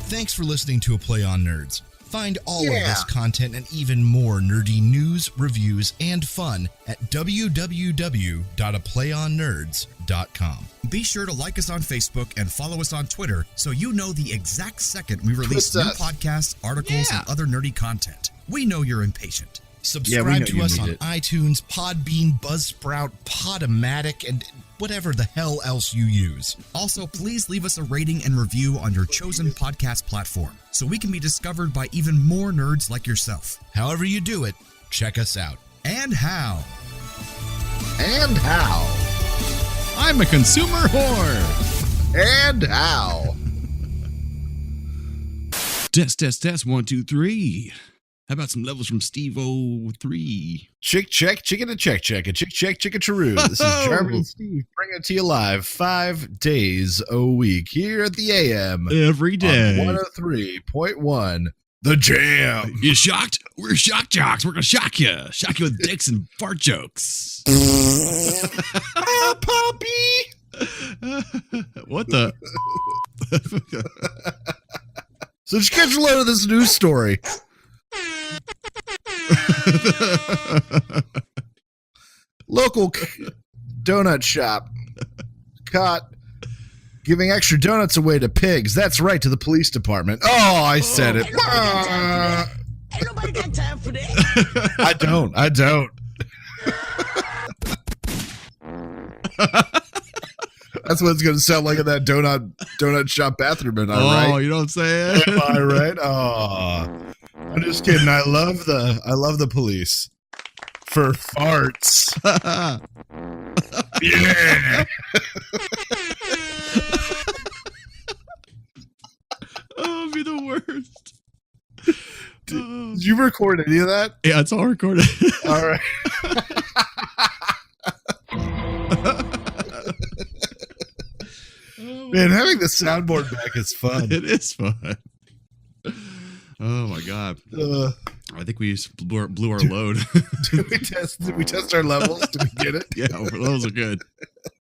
Thanks for listening to A Play on Nerds. Find all of this content and even more nerdy news, reviews, and fun at www.aplayonnerds.com. Be sure to like us on Facebook and follow us on Twitter so you know the exact second we release new podcasts, articles, and other nerdy content. We know you're impatient. Subscribe to us on iTunes, Podbean, Buzzsprout, Podomatic, and whatever the hell else you use. Also, please leave us a rating and review on your chosen podcast platform so we can be discovered by even more nerds like yourself. However you do it, check us out. And how. And how. I'm a consumer whore. And how. Test. 1, 2, 3. How about some levels from Steve-O3? Chick, chicken and check, a chick, chicka-charoo. This is Jarman and Steve bringing it to you live 5 days a week here at the AM. Every day. On 103.1, The Jam. You shocked? We're shock jocks. We're going to shock you. Shock you with dicks and fart jokes. Ah, Poppy. What the? So just catch a load of this news story. Local donut shop caught giving extra donuts away to pigs. That's right, to the police department. Oh, I said it. Ain't nobody got time for that. I don't. That's what it's going to sound like in that donut shop bathroom. Am I right? Oh, you know what I'm saying? Am I right? Oh, I'm just kidding. I love the police for farts. Yeah. Oh, it'd be the worst. Did you record any of that? Yeah, it's all recorded. All right. Man, having the soundboard back is fun. It is fun. Oh my god! I think we just blew our load. Did we test our levels? Did we get it? Yeah, our levels are good.